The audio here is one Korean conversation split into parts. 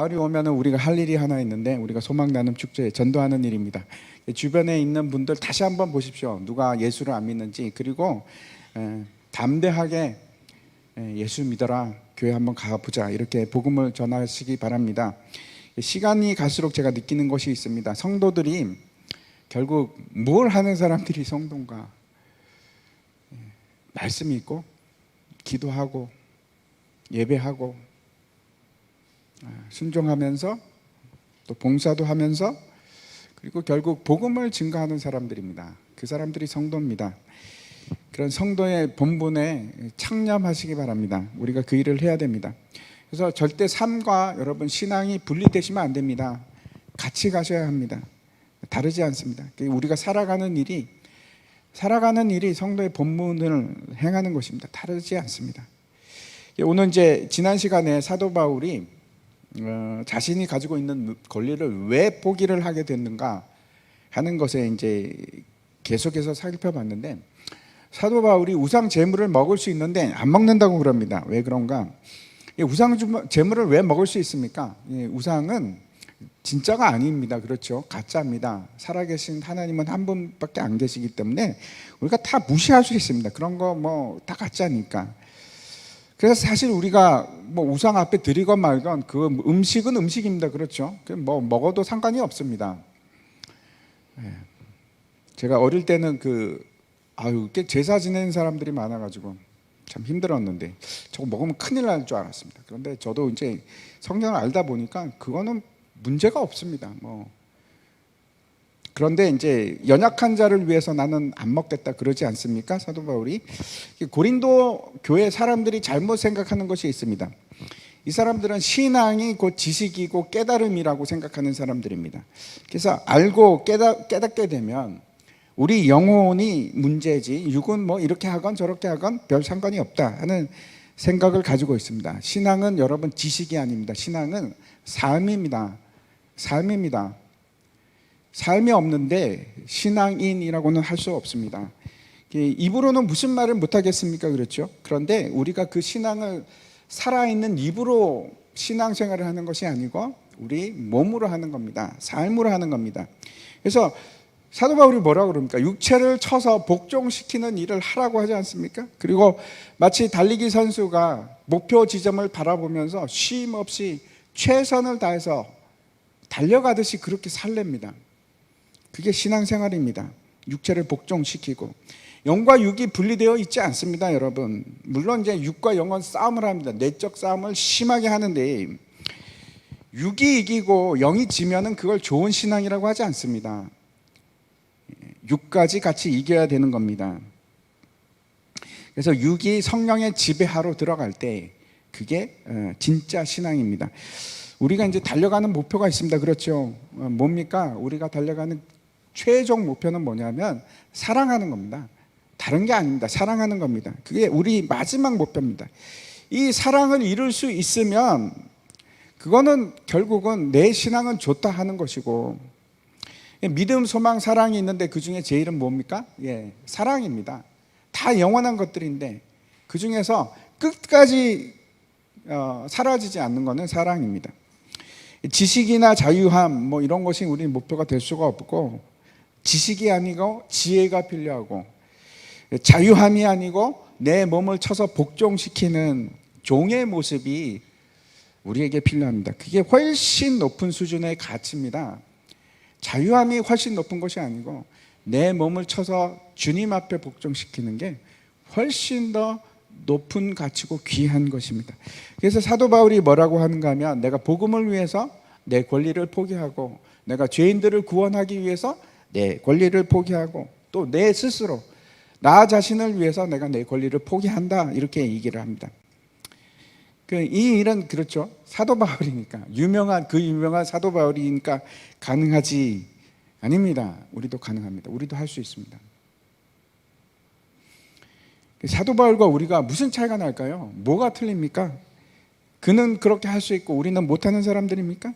가을이 오면은 우리가 할 일이 하나 있는데 우리가 소망 나눔 축제에 전도하는 일입니다. 주변에 있는 분들 다시 한번 보십시오. 누가 예수를 안 믿는지. 그리고 담대하게 예수 믿어라, 교회 한번 가보자, 이렇게 복음을 전하시기 바랍니다. 시간이 갈수록 제가 느끼는 것이 있습니다. 성도들이 결국 뭘 하는 사람들이 성도인가? 말씀이 있고 기도하고 예배하고 순종하면서 또 봉사도 하면서, 그리고 결국 복음을 증거하는 사람들입니다. 그 사람들이 성도입니다. 그런 성도의 본분에 창념하시기 바랍니다. 우리가 그 일을 해야 됩니다. 그래서 절대 삶과 여러분 신앙이 분리되시면 안 됩니다. 같이 가셔야 합니다. 다르지 않습니다. 우리가 살아가는 일이 성도의 본분을 행하는 것입니다. 다르지 않습니다. 오늘 이제 지난 시간에 사도 바울이 자신이 가지고 있는 권리를 왜 포기를 하게 됐는가 하는 것에 이제 계속해서 살펴봤는데, 사도 바울이 우상 제물을 먹을 수 있는데 안 먹는다고 그럽니다. 왜 그런가? 우상 제물을 왜 먹을 수 있습니까? 우상은 진짜가 아닙니다. 그렇죠? 가짜입니다. 살아계신 하나님은 한 분밖에 안 계시기 때문에 우리가 다 무시할 수 있습니다. 그런 거 뭐 다 가짜니까. 그래서 사실 우리가 뭐 우상 앞에 드리건 말건 그 음식은 음식입니다. 그렇죠? 뭐 먹어도 상관이 없습니다. 제가 어릴 때는 제사 지내는 사람들이 많아가지고 참 힘들었는데 저거 먹으면 큰일 날 줄 알았습니다. 그런데 저도 이제 성경을 알다 보니까 그거는 문제가 없습니다. 그런데 이제 연약한 자를 위해서 나는 안 먹겠다 그러지 않습니까? 사도 바울이. 고린도 교회 사람들이 잘못 생각하는 것이 있습니다. 이 사람들은 신앙이 곧 지식이고 깨달음이라고 생각하는 사람들입니다. 그래서 알고 깨닫게 되면 우리 영혼이 문제지 육은 뭐 이렇게 하건 저렇게 하건 별 상관이 없다 하는 생각을 가지고 있습니다. 신앙은 여러분 지식이 아닙니다. 신앙은 삶입니다. 삶이 없는데 신앙인이라고는 할 수 없습니다. 입으로는 무슨 말을 못하겠습니까? 그렇죠? 그런데 우리가 그 신앙을 살아있는 입으로 신앙생활을 하는 것이 아니고 우리 몸으로 하는 겁니다. 삶으로 하는 겁니다. 그래서 사도 바울이 뭐라고 그럽니까? 육체를 쳐서 복종시키는 일을 하라고 하지 않습니까? 그리고 마치 달리기 선수가 목표 지점을 바라보면서 쉼 없이 최선을 다해서 달려가듯이 그렇게 살랍니다. 그게 신앙생활입니다. 육체를 복종시키고. 영과 육이 분리되어 있지 않습니다, 여러분. 물론 이제 육과 영은 싸움을 합니다. 내적 싸움을 심하게 하는데 육이 이기고 영이 지면은 그걸 좋은 신앙이라고 하지 않습니다. 육까지 같이 이겨야 되는 겁니다. 그래서 육이 성령의 지배하러 들어갈 때 그게 진짜 신앙입니다. 우리가 이제 달려가는 목표가 있습니다. 그렇죠? 뭡니까? 우리가 달려가는 최종 목표는 뭐냐면 사랑하는 겁니다. 다른 게 아닙니다. 사랑하는 겁니다. 그게 우리 마지막 목표입니다. 이 사랑을 이룰 수 있으면 그거는 결국은 내 신앙은 좋다 하는 것이고, 믿음, 소망, 사랑이 있는데 그 중에 제일은 뭡니까? 사랑입니다. 다 영원한 것들인데 그 중에서 끝까지 사라지지 않는 것은 사랑입니다. 지식이나 자유함 뭐 이런 것이 우리 목표가 될 수가 없고, 지식이 아니고 지혜가 필요하고, 자유함이 아니고 내 몸을 쳐서 복종시키는 종의 모습이 우리에게 필요합니다. 그게 훨씬 높은 수준의 가치입니다. 자유함이 훨씬 높은 것이 아니고 내 몸을 쳐서 주님 앞에 복종시키는 게 훨씬 더 높은 가치고 귀한 것입니다. 그래서 사도 바울이 뭐라고 하는가 하면, 내가 복음을 위해서 내 권리를 포기하고, 내가 죄인들을 구원하기 위해서 내 권리를 포기하고, 또 내 스스로 나 자신을 위해서 내가 내 권리를 포기한다, 이렇게 얘기를 합니다. 이 일은 그렇죠, 사도 바울이니까, 유명한 사도 바울이니까 가능하지 아닙니다. 우리도 가능합니다. 우리도 할 수 있습니다. 사도 바울과 우리가 무슨 차이가 날까요? 뭐가 틀립니까? 그는 그렇게 할 수 있고 우리는 못하는 사람들입니까?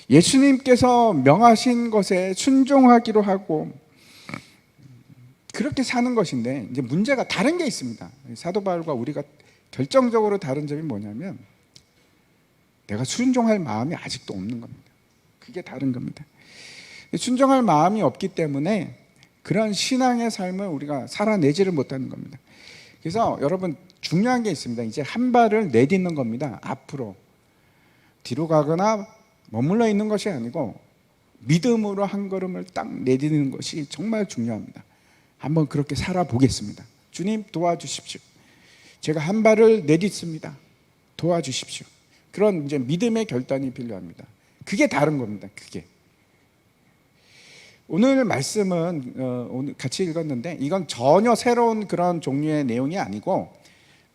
예수님께서 명하신 것에 순종하기로 하고 그렇게 사는 것인데, 이제 문제가 다른 게 있습니다. 사도 바울과 우리가 결정적으로 다른 점이 뭐냐면 내가 순종할 마음이 아직도 없는 겁니다. 그게 다른 겁니다. 순종할 마음이 없기 때문에 그런 신앙의 삶을 우리가 살아내지를 못하는 겁니다. 그래서 여러분 중요한 게 있습니다. 이제 한 발을 내딛는 겁니다. 앞으로 뒤로 가거나 머물러 있는 것이 아니고 믿음으로 한 걸음을 딱 내딛는 것이 정말 중요합니다. 한번 그렇게 살아보겠습니다. 주님 도와주십시오. 제가 한 발을 내딛습니다. 도와주십시오. 그런 이제 믿음의 결단이 필요합니다. 그게 다른 겁니다. 그게. 오늘 말씀은 오늘 같이 읽었는데 이건 전혀 새로운 그런 종류의 내용이 아니고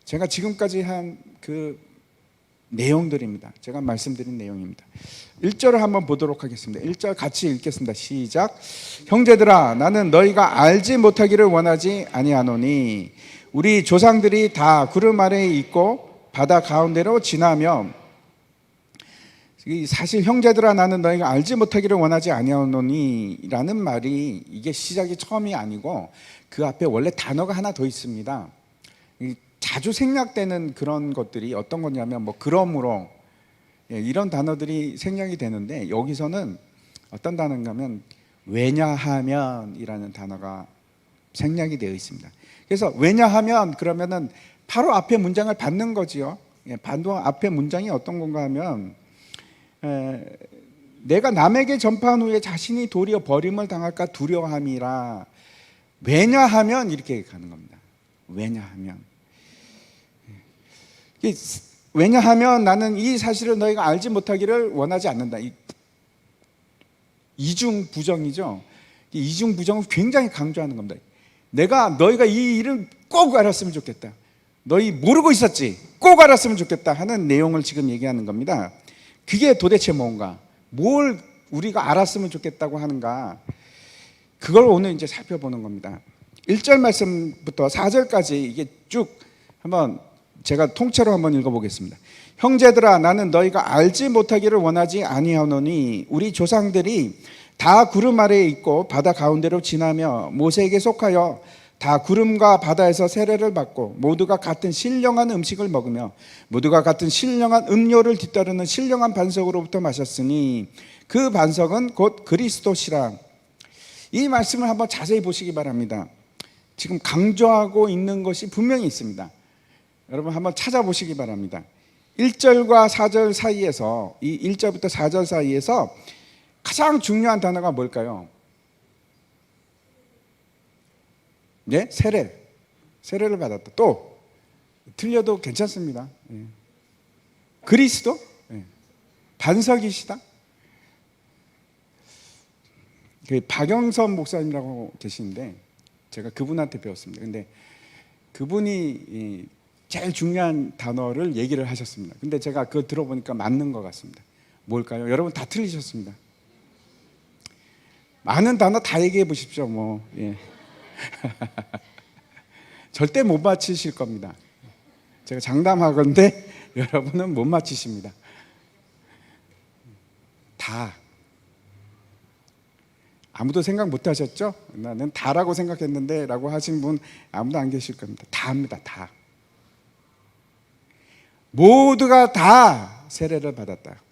제가 지금까지 한 그 내용들입니다. 제가 말씀드린 내용입니다. 1절을 한번 보도록 하겠습니다. 1절 같이 읽겠습니다. 시작. 형제들아 나는 너희가 알지 못하기를 원하지 아니하노니 우리 조상들이 다 구름 아래에 있고 바다 가운데로 지나며 사실 형제들아 나는 너희가 알지 못하기를 원하지 아니하노니 라는 말이 이게 시작이 처음이 아니고 그 앞에 원래 단어가 하나 더 있습니다. 자주 생략되는 그런 것들이 어떤 거냐면 뭐 그러므로 이런 단어들이 생략이 되는데 여기서는 어떤 단어인가 하면 왜냐하면 이라는 단어가 생략이 되어 있습니다. 그래서 왜냐하면 그러면은 바로 앞에 문장을 받는 거지요. 바로 앞에 문장이 어떤 건가 하면 내가 남에게 전파한 후에 자신이 도리어 버림을 당할까 두려워함이라 왜냐하면 이렇게 가는 겁니다. 왜냐하면 나는 이 사실을 너희가 알지 못하기를 원하지 않는다. 이중 부정이죠. 이중 부정을 굉장히 강조하는 겁니다. 너희가 이 일을 꼭 알았으면 좋겠다. 너희 모르고 있었지? 꼭 알았으면 좋겠다 하는 내용을 지금 얘기하는 겁니다. 그게 도대체 뭔가? 뭘 우리가 알았으면 좋겠다고 하는가? 그걸 오늘 이제 살펴보는 겁니다. 1절 말씀부터 4절까지 이게 쭉 한번 제가 통째로 한번 읽어보겠습니다. 형제들아 나는 너희가 알지 못하기를 원하지 아니하노니 우리 조상들이 다 구름 아래에 있고 바다 가운데로 지나며 모세에게 속하여 다 구름과 바다에서 세례를 받고 모두가 같은 신령한 음식을 먹으며 모두가 같은 신령한 음료를 뒤따르는 신령한 반석으로부터 마셨으니 그 반석은 곧 그리스도시라. 이 말씀을 한번 자세히 보시기 바랍니다. 지금 강조하고 있는 것이 분명히 있습니다. 여러분 한번 찾아보시기 바랍니다. 1절과 4절 사이에서 이 1절부터 4절 사이에서 가장 중요한 단어가 뭘까요? 네? 세례를 받았다. 또 틀려도 괜찮습니다. 그리스도? 반석이시다. 박영선 목사님이라고 계시는데 제가 그분한테 배웠습니다. 근데 그분이 제일 중요한 단어를 얘기를 하셨습니다. 근데 제가 그거 들어보니까 맞는 것 같습니다. 뭘까요? 여러분 다 틀리셨습니다. 많은 단어 다 얘기해 보십시오. 뭐 절대 못 맞히실 겁니다. 제가 장담하건대 여러분은 못 맞히십니다. 다. 아무도 생각 못 하셨죠? 나는 다라고 생각했는데 라고 하신 분 아무도 안 계실 겁니다. 다입니다. 다. 모두가 다 세례를 받았다.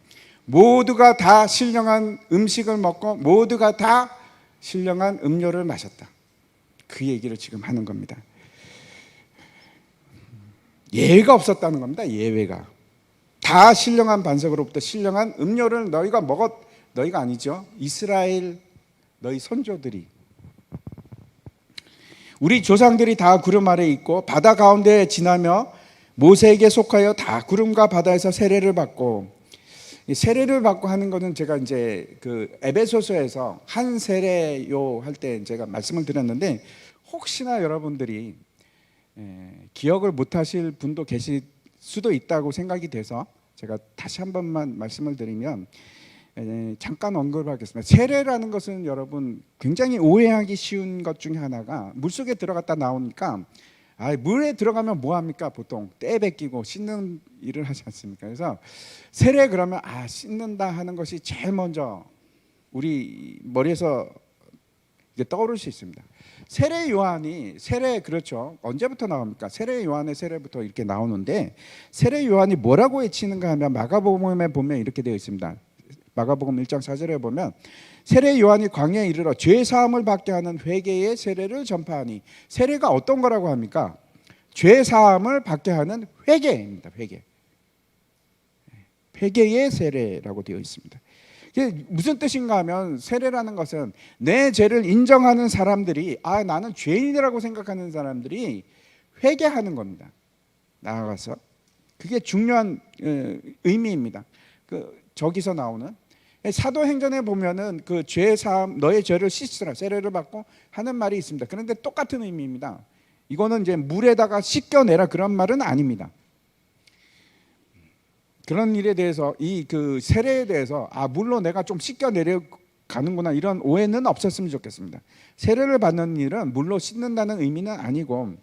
모두가 다 신령한 음식을 먹고 모두가 다 신령한 음료를 마셨다. 그 얘기를 지금 하는 겁니다. 예외가 없었다는 겁니다. 예외가. 다 신령한 반석으로부터 신령한 음료를 너희가 너희가 아니죠. 이스라엘 너희 선조들이. 우리 조상들이 다 구름 아래에 있고 바다 가운데 지나며 모세에게 속하여 다 구름과 바다에서 세례를 받고, 세례를 받고 하는 것은 제가 이제 그 에베소서에서 한 세례요 할 때 제가 말씀을 드렸는데 혹시나 여러분들이 기억을 못 하실 분도 계실 수도 있다고 생각이 돼서 제가 다시 한 번만 말씀을 드리면 잠깐 언급하겠습니다. 세례라는 것은 여러분 굉장히 오해하기 쉬운 것 중에 하나가 물속에 들어갔다 나오니까 물에 들어가면 뭐합니까? 보통 때 뱉기고 씻는 일을 하지 않습니까? 그래서 세례 그러면 씻는다 하는 것이 제일 먼저 우리 머리에서 이게 떠오를 수 있습니다. 세례 요한이 세례 그렇죠. 언제부터 나옵니까? 세례 요한의 세례부터 이렇게 나오는데 세례 요한이 뭐라고 외치는가 하면 마가복음에 보면 이렇게 되어 있습니다. 마가복음 1장 4절에 보면 세례 요한이 광야에 이르러 죄 사함을 받게 하는 회개의 세례를 전파하니 세례가 어떤 거라고 합니까? 죄 사함을 받게 하는 회개입니다. 회개의 세례라고 되어 있습니다. 이게 무슨 뜻인가 하면 세례라는 것은 내 죄를 인정하는 사람들이 나는 죄인이라고 생각하는 사람들이 회개하는 겁니다. 나아가서 그게 중요한 의미입니다. 저기서 나오는 사도행전에 보면은 그 죄 사함 너의 죄를 씻으라 세례를 받고 하는 말이 있습니다. 그런데 똑같은 의미입니다. 이거는 이제 물에다가 씻겨내라 그런 말은 아닙니다. 그런 일에 대해서 그 세례에 대해서 물로 내가 좀 씻겨내려 가는구나 이런 오해는 없었으면 좋겠습니다. 세례를 받는 일은 물로 씻는다는 의미는 아니고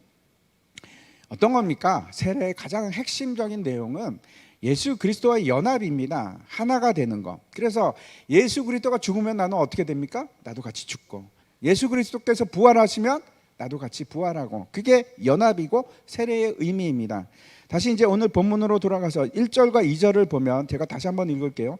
어떤 겁니까? 세례의 가장 핵심적인 내용은 예수 그리스도와의 연합입니다. 하나가 되는 거. 그래서 예수 그리스도가 죽으면 나는 어떻게 됩니까? 나도 같이 죽고 예수 그리스도께서 부활하시면 나도 같이 부활하고 그게 연합이고 세례의 의미입니다. 다시 이제 오늘 본문으로 돌아가서 1절과 2절을 보면 제가 다시 한번 읽을게요.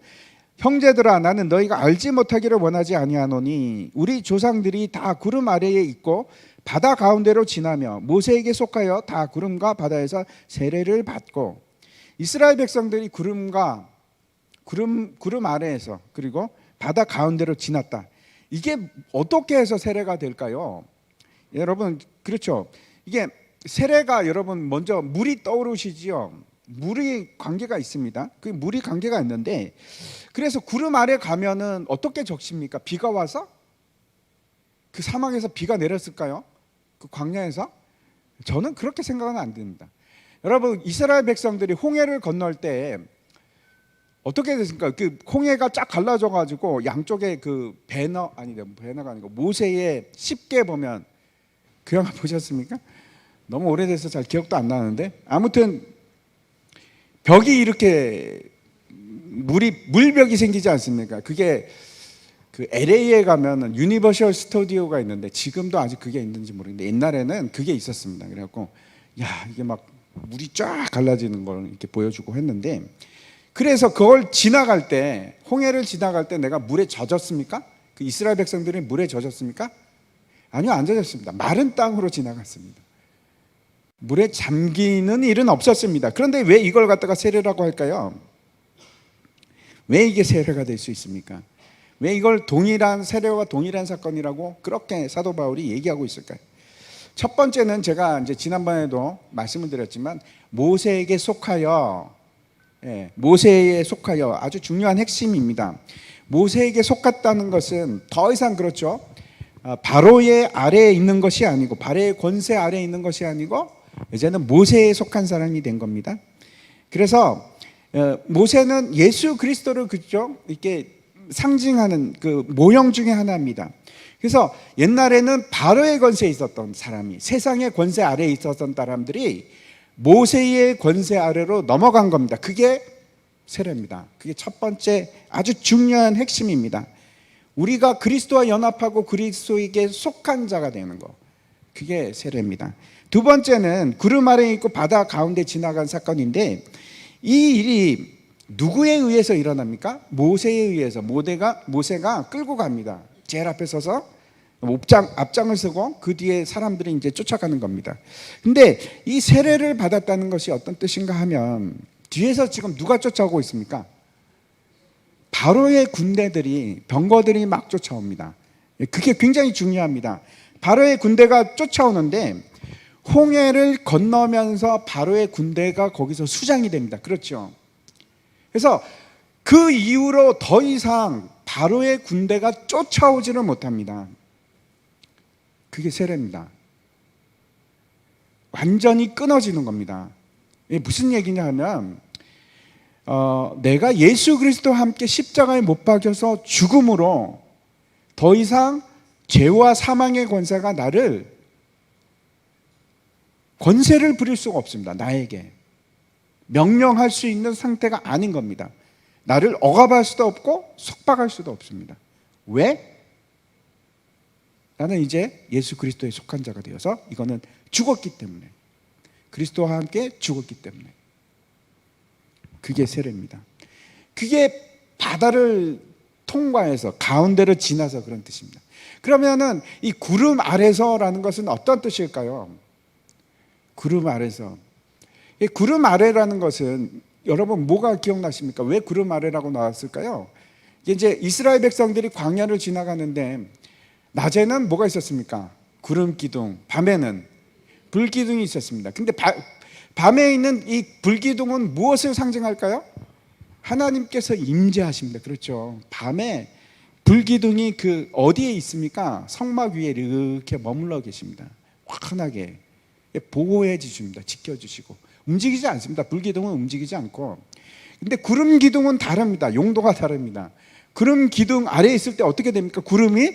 형제들아 나는 너희가 알지 못하기를 원하지 아니하노니 우리 조상들이 다 구름 아래에 있고 바다 가운데로 지나며 모세에게 속하여 다 구름과 바다에서 세례를 받고 이스라엘 백성들이 구름 아래에서 그리고 바다 가운데로 지났다. 이게 어떻게 해서 세례가 될까요? 여러분 그렇죠. 이게 세례가 여러분 먼저 물이 떠오르시지요. 물이 관계가 있습니다. 그 물이 관계가 있는데 그래서 구름 아래 가면은 어떻게 적십니까? 비가 와서 그 사막에서 비가 내렸을까요? 그 광야에서? 저는 그렇게 생각은 안 됩니다. 여러분 이스라엘 백성들이 홍해를 건널 때 어떻게 됐습니까? 그 홍해가 쫙 갈라져 가지고 양쪽에 그 배너가 아니고 모세의 십계 보면 그 영화 보셨습니까? 너무 오래돼서 잘 기억도 안 나는데 아무튼 벽이 이렇게 물벽이 생기지 않습니까? 그게 그 LA에 가면은 유니버셜 스튜디오가 있는데 지금도 아직 그게 있는지 모르겠는데 옛날에는 그게 있었습니다. 그래갖고 이게 막 물이 쫙 갈라지는 걸 이렇게 보여주고 했는데 그래서 그걸 지나갈 때 홍해를 지나갈 때 내가 물에 젖었습니까? 그 이스라엘 백성들이 물에 젖었습니까? 아니요, 안 젖었습니다. 마른 땅으로 지나갔습니다. 물에 잠기는 일은 없었습니다. 그런데 왜 이걸 갖다가 세례라고 할까요? 왜 이게 세례가 될 수 있습니까? 왜 이걸 세례와 동일한 사건이라고 그렇게 사도 바울이 얘기하고 있을까요? 첫 번째는 제가 이제 지난번에도 말씀을 드렸지만 모세에게 속하여 아주 중요한 핵심입니다. 모세에게 속았다는 것은 더 이상 그렇죠. 바로의 아래에 있는 것이 아니고 바로의 권세 아래에 있는 것이 아니고 이제는 모세에 속한 사람이 된 겁니다. 그래서 모세는 예수 그리스도를 그죠 이렇게 상징하는 그 모형 중에 하나입니다. 그래서 옛날에는 바로의 권세에 있었던 사람이 세상의 권세 아래에 있었던 사람들이 모세의 권세 아래로 넘어간 겁니다. 그게 세례입니다. 그게 첫 번째 아주 중요한 핵심입니다. 우리가 그리스도와 연합하고 그리스도에게 속한 자가 되는 거, 그게 세례입니다. 두 번째는 구름 아래에 있고 바다 가운데 지나간 사건인데 이 일이 누구에 의해서 일어납니까? 모세에 의해서. 모세가 끌고 갑니다. 제일 앞에 서서 앞장을 서고 그 뒤에 사람들이 이제 쫓아가는 겁니다. 근데 이 세례를 받았다는 것이 어떤 뜻인가 하면 뒤에서 지금 누가 쫓아오고 있습니까? 바로의 군대들이 병거들이 막 쫓아옵니다. 그게 굉장히 중요합니다. 바로의 군대가 쫓아오는데 홍해를 건너면서 바로의 군대가 거기서 수장이 됩니다. 그렇죠? 그래서 그 이후로 더 이상 바로의 군대가 쫓아오지를 못합니다. 그게 세례입니다. 완전히 끊어지는 겁니다. 이게 무슨 얘기냐 하면 내가 예수 그리스도와 함께 십자가에 못 박혀서 죽음으로 더 이상 죄와 사망의 권세가 나를 권세를 부릴 수가 없습니다. 나에게 명령할 수 있는 상태가 아닌 겁니다. 나를 억압할 수도 없고 속박할 수도 없습니다. 왜? 나는 이제 예수 그리스도에 속한 자가 되어서 이거는 죽었기 때문에, 그리스도와 함께 죽었기 때문에. 그게 세례입니다. 그게 바다를 통과해서 가운데를 지나서 그런 뜻입니다. 그러면은 이 구름 아래서라는 것은 어떤 뜻일까요? 구름 아래서. 이 구름 아래라는 것은 여러분 뭐가 기억나십니까? 왜 구름 아래라고 나왔을까요? 이제 이스라엘 백성들이 광야를 지나가는데 낮에는 뭐가 있었습니까? 구름 기둥, 밤에는 불 기둥이 있었습니다. 근데 밤에 있는 이 불 기둥은 무엇을 상징할까요? 하나님께서 임재하십니다. 그렇죠. 밤에 불 기둥이 그 어디에 있습니까? 성막 위에 이렇게 머물러 계십니다. 환하게 보호해 주십니다. 지켜주시고 움직이지 않습니다. 불 기둥은 움직이지 않고. 근데 구름 기둥은 다릅니다. 용도가 다릅니다. 구름 기둥 아래에 있을 때 어떻게 됩니까? 구름이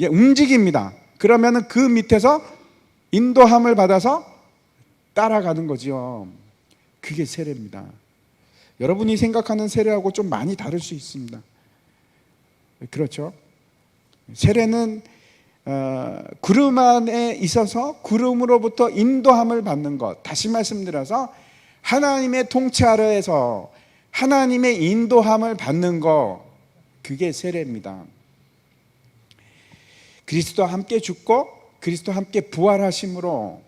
움직입니다. 그러면은 그 밑에서 인도함을 받아서 따라가는 거죠. 그게 세례입니다. 여러분이 생각하는 세례하고 좀 많이 다를 수 있습니다. 그렇죠? 세례는 구름 안에 있어서 구름으로부터 인도함을 받는 것. 다시 말씀드려서 하나님의 통치 아래에서 하나님의 인도함을 받는 것. 그게 세례입니다. 그리스도와 함께 죽고 그리스도와 함께 부활함으로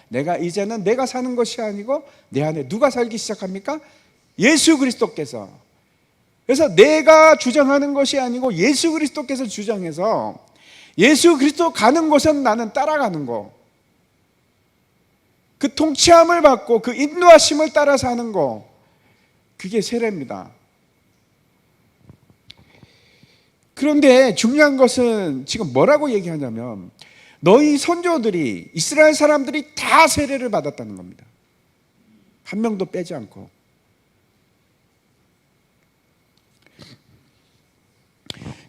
내가 이제는 내가 사는 것이 아니고 내 안에 누가 살기 시작합니까? 예수 그리스도께서. 그래서 내가 주장하는 것이 아니고 예수 그리스도께서 주장해서 예수 그리스도 가는 곳은 나는 따라가는 거. 그 통치함을 받고 그 인도하심을 따라 사는 거. 그게 세례입니다. 그런데 중요한 것은 지금 뭐라고 얘기하냐면 너희 선조들이 이스라엘 사람들이 다 세례를 받았다는 겁니다. 한 명도 빼지 않고.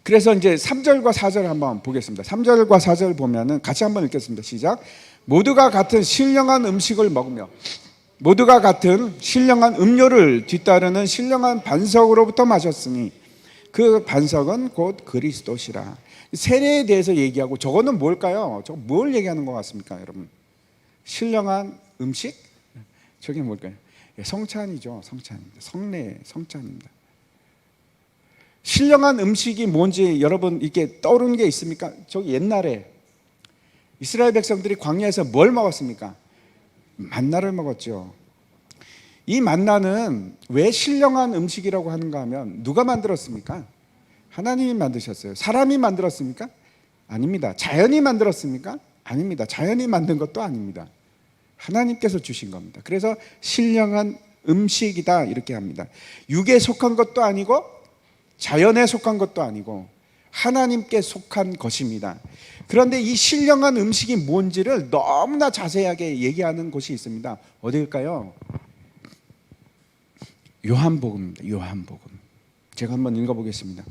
그래서 이제 3절과 4절 한번 보겠습니다. 3절과 4절 보면은 같이 한번 읽겠습니다. 시작. 모두가 같은 신령한 음식을 먹으며 모두가 같은 신령한 음료를 뒤따르는 신령한 반석으로부터 마셨으니 그 반석은 곧 그리스도시라. 세례에 대해서 얘기하고 저거는 뭘까요? 저거 뭘 얘기하는 것 같습니까, 여러분? 신령한 음식? 저게 뭘까요? 성찬이죠. 성찬입니다. 성례, 성찬입니다. 신령한 음식이 뭔지 여러분 이렇게 떠오르는 게 있습니까? 저기 옛날에 이스라엘 백성들이 광야에서 뭘 먹었습니까? 만나를 먹었죠. 이 만나는 왜 신령한 음식이라고 하는가 하면 누가 만들었습니까? 하나님이 만드셨어요. 사람이 만들었습니까? 아닙니다. 자연이 만들었습니까? 아닙니다. 자연이 만든 것도 아닙니다. 하나님께서 주신 겁니다. 그래서 신령한 음식이다 이렇게 합니다. 육에 속한 것도 아니고 자연에 속한 것도 아니고 하나님께 속한 것입니다. 그런데 이 신령한 음식이 뭔지를 너무나 자세하게 얘기하는 곳이 있습니다. 어디일까요? 요한복음입니다. 요한복음. 제가 한번 읽어보겠습니다.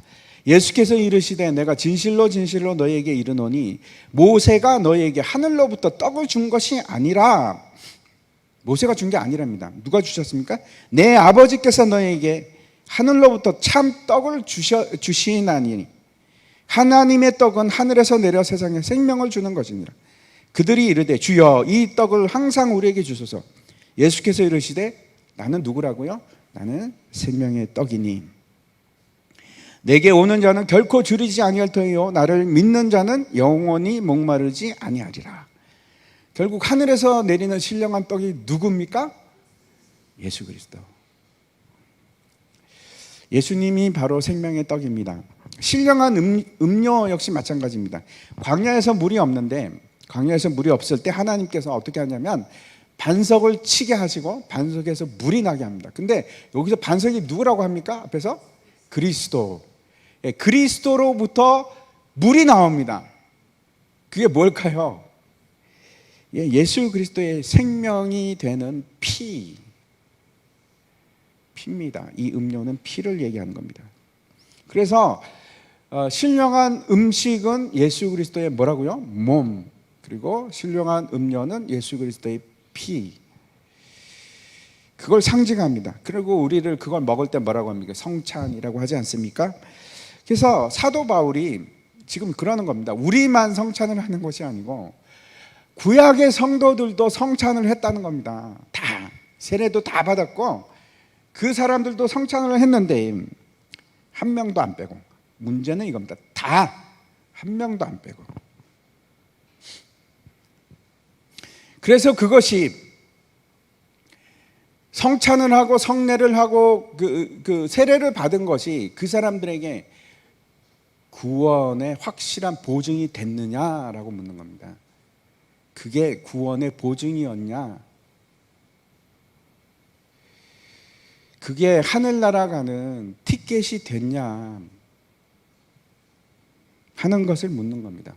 예수께서 이르시되 내가 진실로 진실로 너희에게 이르노니 모세가 너희에게 하늘로부터 떡을 준 것이 아니라, 모세가 준 게 아니랍니다. 누가 주셨습니까? 내 아버지께서 너희에게 하늘로부터 참 떡을 주시나니 하나님의 떡은 하늘에서 내려 세상에 생명을 주는 것이니라. 그들이 이르되 주여 이 떡을 항상 우리에게 주소서. 예수께서 이르시되 나는 누구라고요? 나는 생명의 떡이니 내게 오는 자는 결코 줄이지 아니할 터이요 나를 믿는 자는 영원히 목마르지 아니하리라. 결국 하늘에서 내리는 신령한 떡이 누굽니까? 예수 그리스도. 예수님이 바로 생명의 떡입니다. 신령한 음료 역시 마찬가지입니다. 광야에서 물이 없는데, 광야에서 물이 없을 때 하나님께서 어떻게 하냐면 반석을 치게 하시고 반석에서 물이 나게 합니다. 근데 여기서 반석이 누구라고 합니까? 앞에서 그리스도. 그리스도로부터 물이 나옵니다. 그게 뭘까요? 예수 그리스도의 생명이 되는 피입니다. 이 음료는 피를 얘기하는 겁니다. 그래서 신령한 음식은 예수 그리스도의 뭐라고요? 몸. 그리고 신령한 음료는 예수 그리스도의 피. 그걸 상징합니다. 그리고 우리를 그걸 먹을 때 뭐라고 합니까? 성찬이라고 하지 않습니까? 그래서 사도 바울이 지금 그러는 겁니다. 우리만 성찬을 하는 것이 아니고 구약의 성도들도 성찬을 했다는 겁니다. 다 세례도 다 받았고 그 사람들도 성찬을 했는데 한 명도 안 빼고. 문제는 이겁니다. 다 한 명도 안 빼고. 그래서 그것이 성찬을 하고 성례를 하고 그 세례를 받은 것이 그 사람들에게 구원의 확실한 보증이 됐느냐라고 묻는 겁니다. 그게 구원의 보증이었냐? 그게 하늘나라 가는 티켓이 됐냐 하는 것을 묻는 겁니다.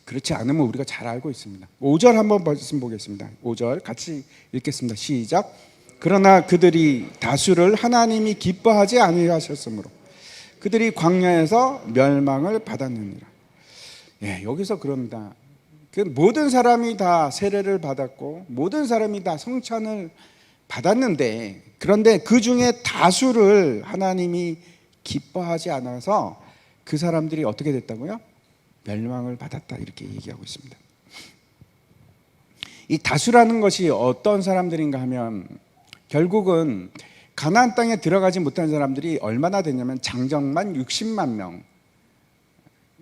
그렇지 않으면 우리가 잘 알고 있습니다. 5절 한번 말씀 보겠습니다. 5절 같이 읽겠습니다. 시작. 그러나 그들이 다수를 하나님이 기뻐하지 아니하셨으므로 그들이 광야에서 멸망을 받았느니라. 예, 여기서 그럽니다. 그 모든 사람이 다 세례를 받았고 모든 사람이 다 성찬을 받았는데, 그런데 그 중에 다수를 하나님이 기뻐하지 않아서 그 사람들이 어떻게 됐다고요? 멸망을 받았다, 이렇게 얘기하고 있습니다. 이 다수라는 것이 어떤 사람들인가 하면 결국은 가나안 땅에 들어가지 못한 사람들이 얼마나 됐냐면 장정만 60만 명.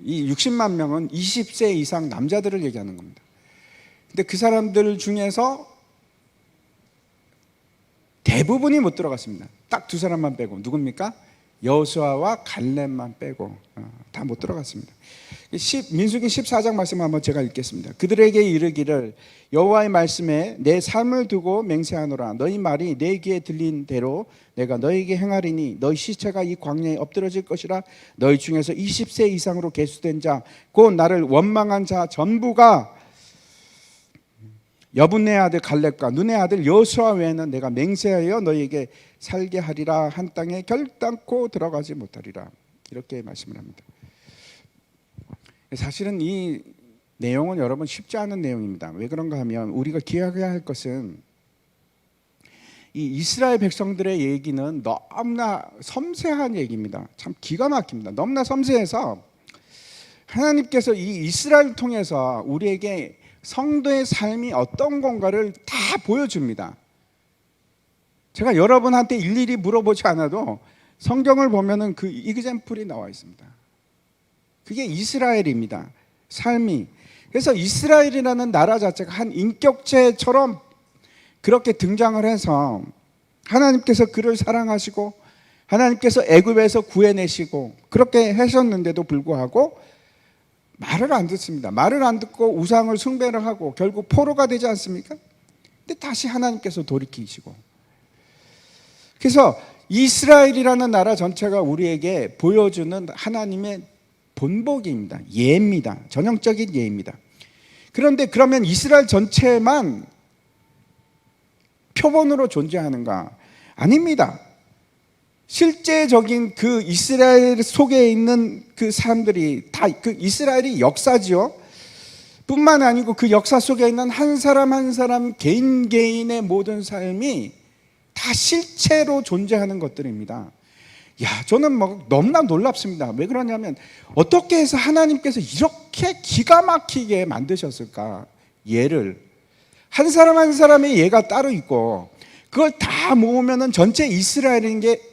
이 60만 명은 20세 이상 남자들을 얘기하는 겁니다. 근데 그 사람들 중에서 대부분이 못 들어갔습니다. 딱 두 사람만 빼고. 누굽니까? 여호수아와 갈렙만 빼고 다 못 들어갔습니다. 민수기 14장 말씀 한번 제가 읽겠습니다. 그들에게 이르기를 여호와의 말씀에 내 삶을 두고 맹세하노라. 너희 말이 내 귀에 들린 대로 내가 너희에게 행하리니 너희 시체가 이 광야에 엎드러질 것이라. 너희 중에서 20세 이상으로 계수된 자 곧 나를 원망한 자 전부가 여분네 아들 갈렙과 눈의 아들 여호수아 외에는 내가 맹세하여 너희에게 살게 하리라. 한 땅에 결단코 들어가지 못하리라. 이렇게 말씀을 합니다. 사실은 이 내용은 여러분 쉽지 않은 내용입니다. 왜 그런가 하면 우리가 기억해야 할 것은 이 이스라엘 백성들의 얘기는 너무나 섬세한 얘기입니다. 참 기가 막힙니다. 너무나 섬세해서 하나님께서 이 이스라엘을 통해서 우리에게 성도의 삶이 어떤 건가를 다 보여줍니다. 제가 여러분한테 일일이 물어보지 않아도 성경을 보면은 그 이그젬플이 나와 있습니다. 그게 이스라엘입니다. 삶이. 그래서 이스라엘이라는 나라 자체가 한 인격체처럼 그렇게 등장을 해서 하나님께서 그를 사랑하시고 하나님께서 애굽에서 구해내시고 그렇게 하셨는데도 불구하고 말을 안 듣습니다. 말을 안 듣고 우상을 숭배를 하고 결국 포로가 되지 않습니까? 근데 다시 하나님께서 돌이키시고. 그래서 이스라엘이라는 나라 전체가 우리에게 보여주는 하나님의 본보기입니다. 예입니다. 전형적인 예입니다. 그런데 그러면 이스라엘 전체만 표본으로 존재하는가? 아닙니다. 실제적인 그 이스라엘 속에 있는 그 사람들이 다 그 이스라엘이 역사지요. 뿐만 아니고 그 역사 속에 있는 한 사람 한 사람 개인의 모든 삶이 다 실체로 존재하는 것들입니다. 야, 저는 너무나 놀랍습니다. 왜 그러냐면 어떻게 해서 하나님께서 이렇게 기가 막히게 만드셨을까? 예를 한 사람 한 사람의 예가 따로 있고 그걸 다 모으면은 전체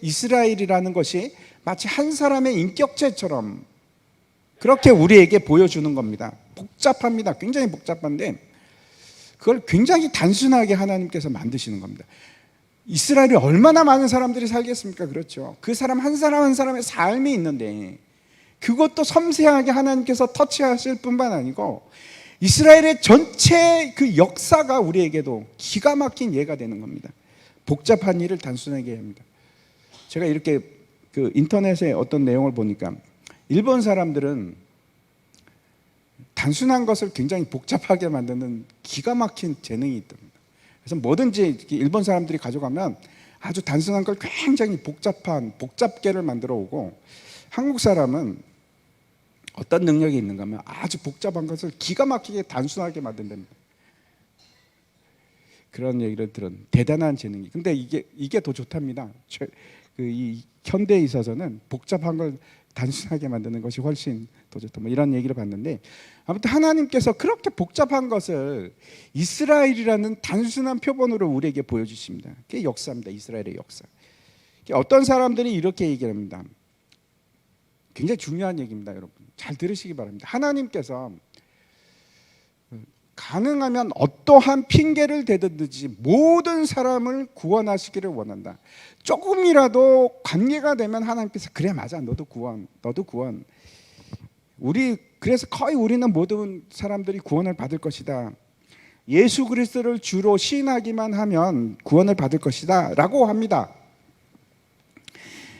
이스라엘이라는 것이 마치 한 사람의 인격체처럼 그렇게 우리에게 보여주는 겁니다. 복잡합니다. 굉장히 복잡한데 그걸 굉장히 단순하게 하나님께서 만드시는 겁니다. 이스라엘에 얼마나 많은 사람들이 살겠습니까? 그렇죠. 그 사람 한 사람의 삶이 있는데 그것도 섬세하게 하나님께서 터치하실 뿐만 아니고 이스라엘의 전체 그 역사가 우리에게도 기가 막힌 예가 되는 겁니다. 복잡한 일을 단순하게 합니다. 제가 이렇게 그 인터넷에 어떤 내용을 보니까 일본 사람들은 단순한 것을 굉장히 복잡하게 만드는 기가 막힌 재능이 있답니다. 그래서 뭐든지 일본 사람들이 가져가면 아주 단순한 걸 굉장히 복잡계를 만들어 오고 한국 사람은 어떤 능력이 있는가 하면 아주 복잡한 것을 기가 막히게 단순하게 만든답니다. 그런 얘기를 들은 대단한 재능이. 근데 이게 더 좋답니다. 이 현대에 있어서는 복잡한 걸 단순하게 만드는 것이 훨씬 더 좋다. 뭐 이런 얘기를 봤는데, 아무튼 하나님께서 그렇게 복잡한 것을 이스라엘이라는 단순한 표본으로 우리에게 보여주십니다. 그게 역사입니다. 이스라엘의 역사. 어떤 사람들이 이렇게 얘기합니다. 굉장히 중요한 얘기입니다, 여러분. 잘 들으시기 바랍니다. 하나님께서 가능하면 어떠한 핑계를 대든지 모든 사람을 구원하시기를 원한다. 조금이라도 관계가 되면 하나님께서 그래 맞아 너도 구원. 그래서 거의 우리는 모든 사람들이 구원을 받을 것이다. 예수 그리스도를 주로 시인하기만 하면 구원을 받을 것이다 라고 합니다.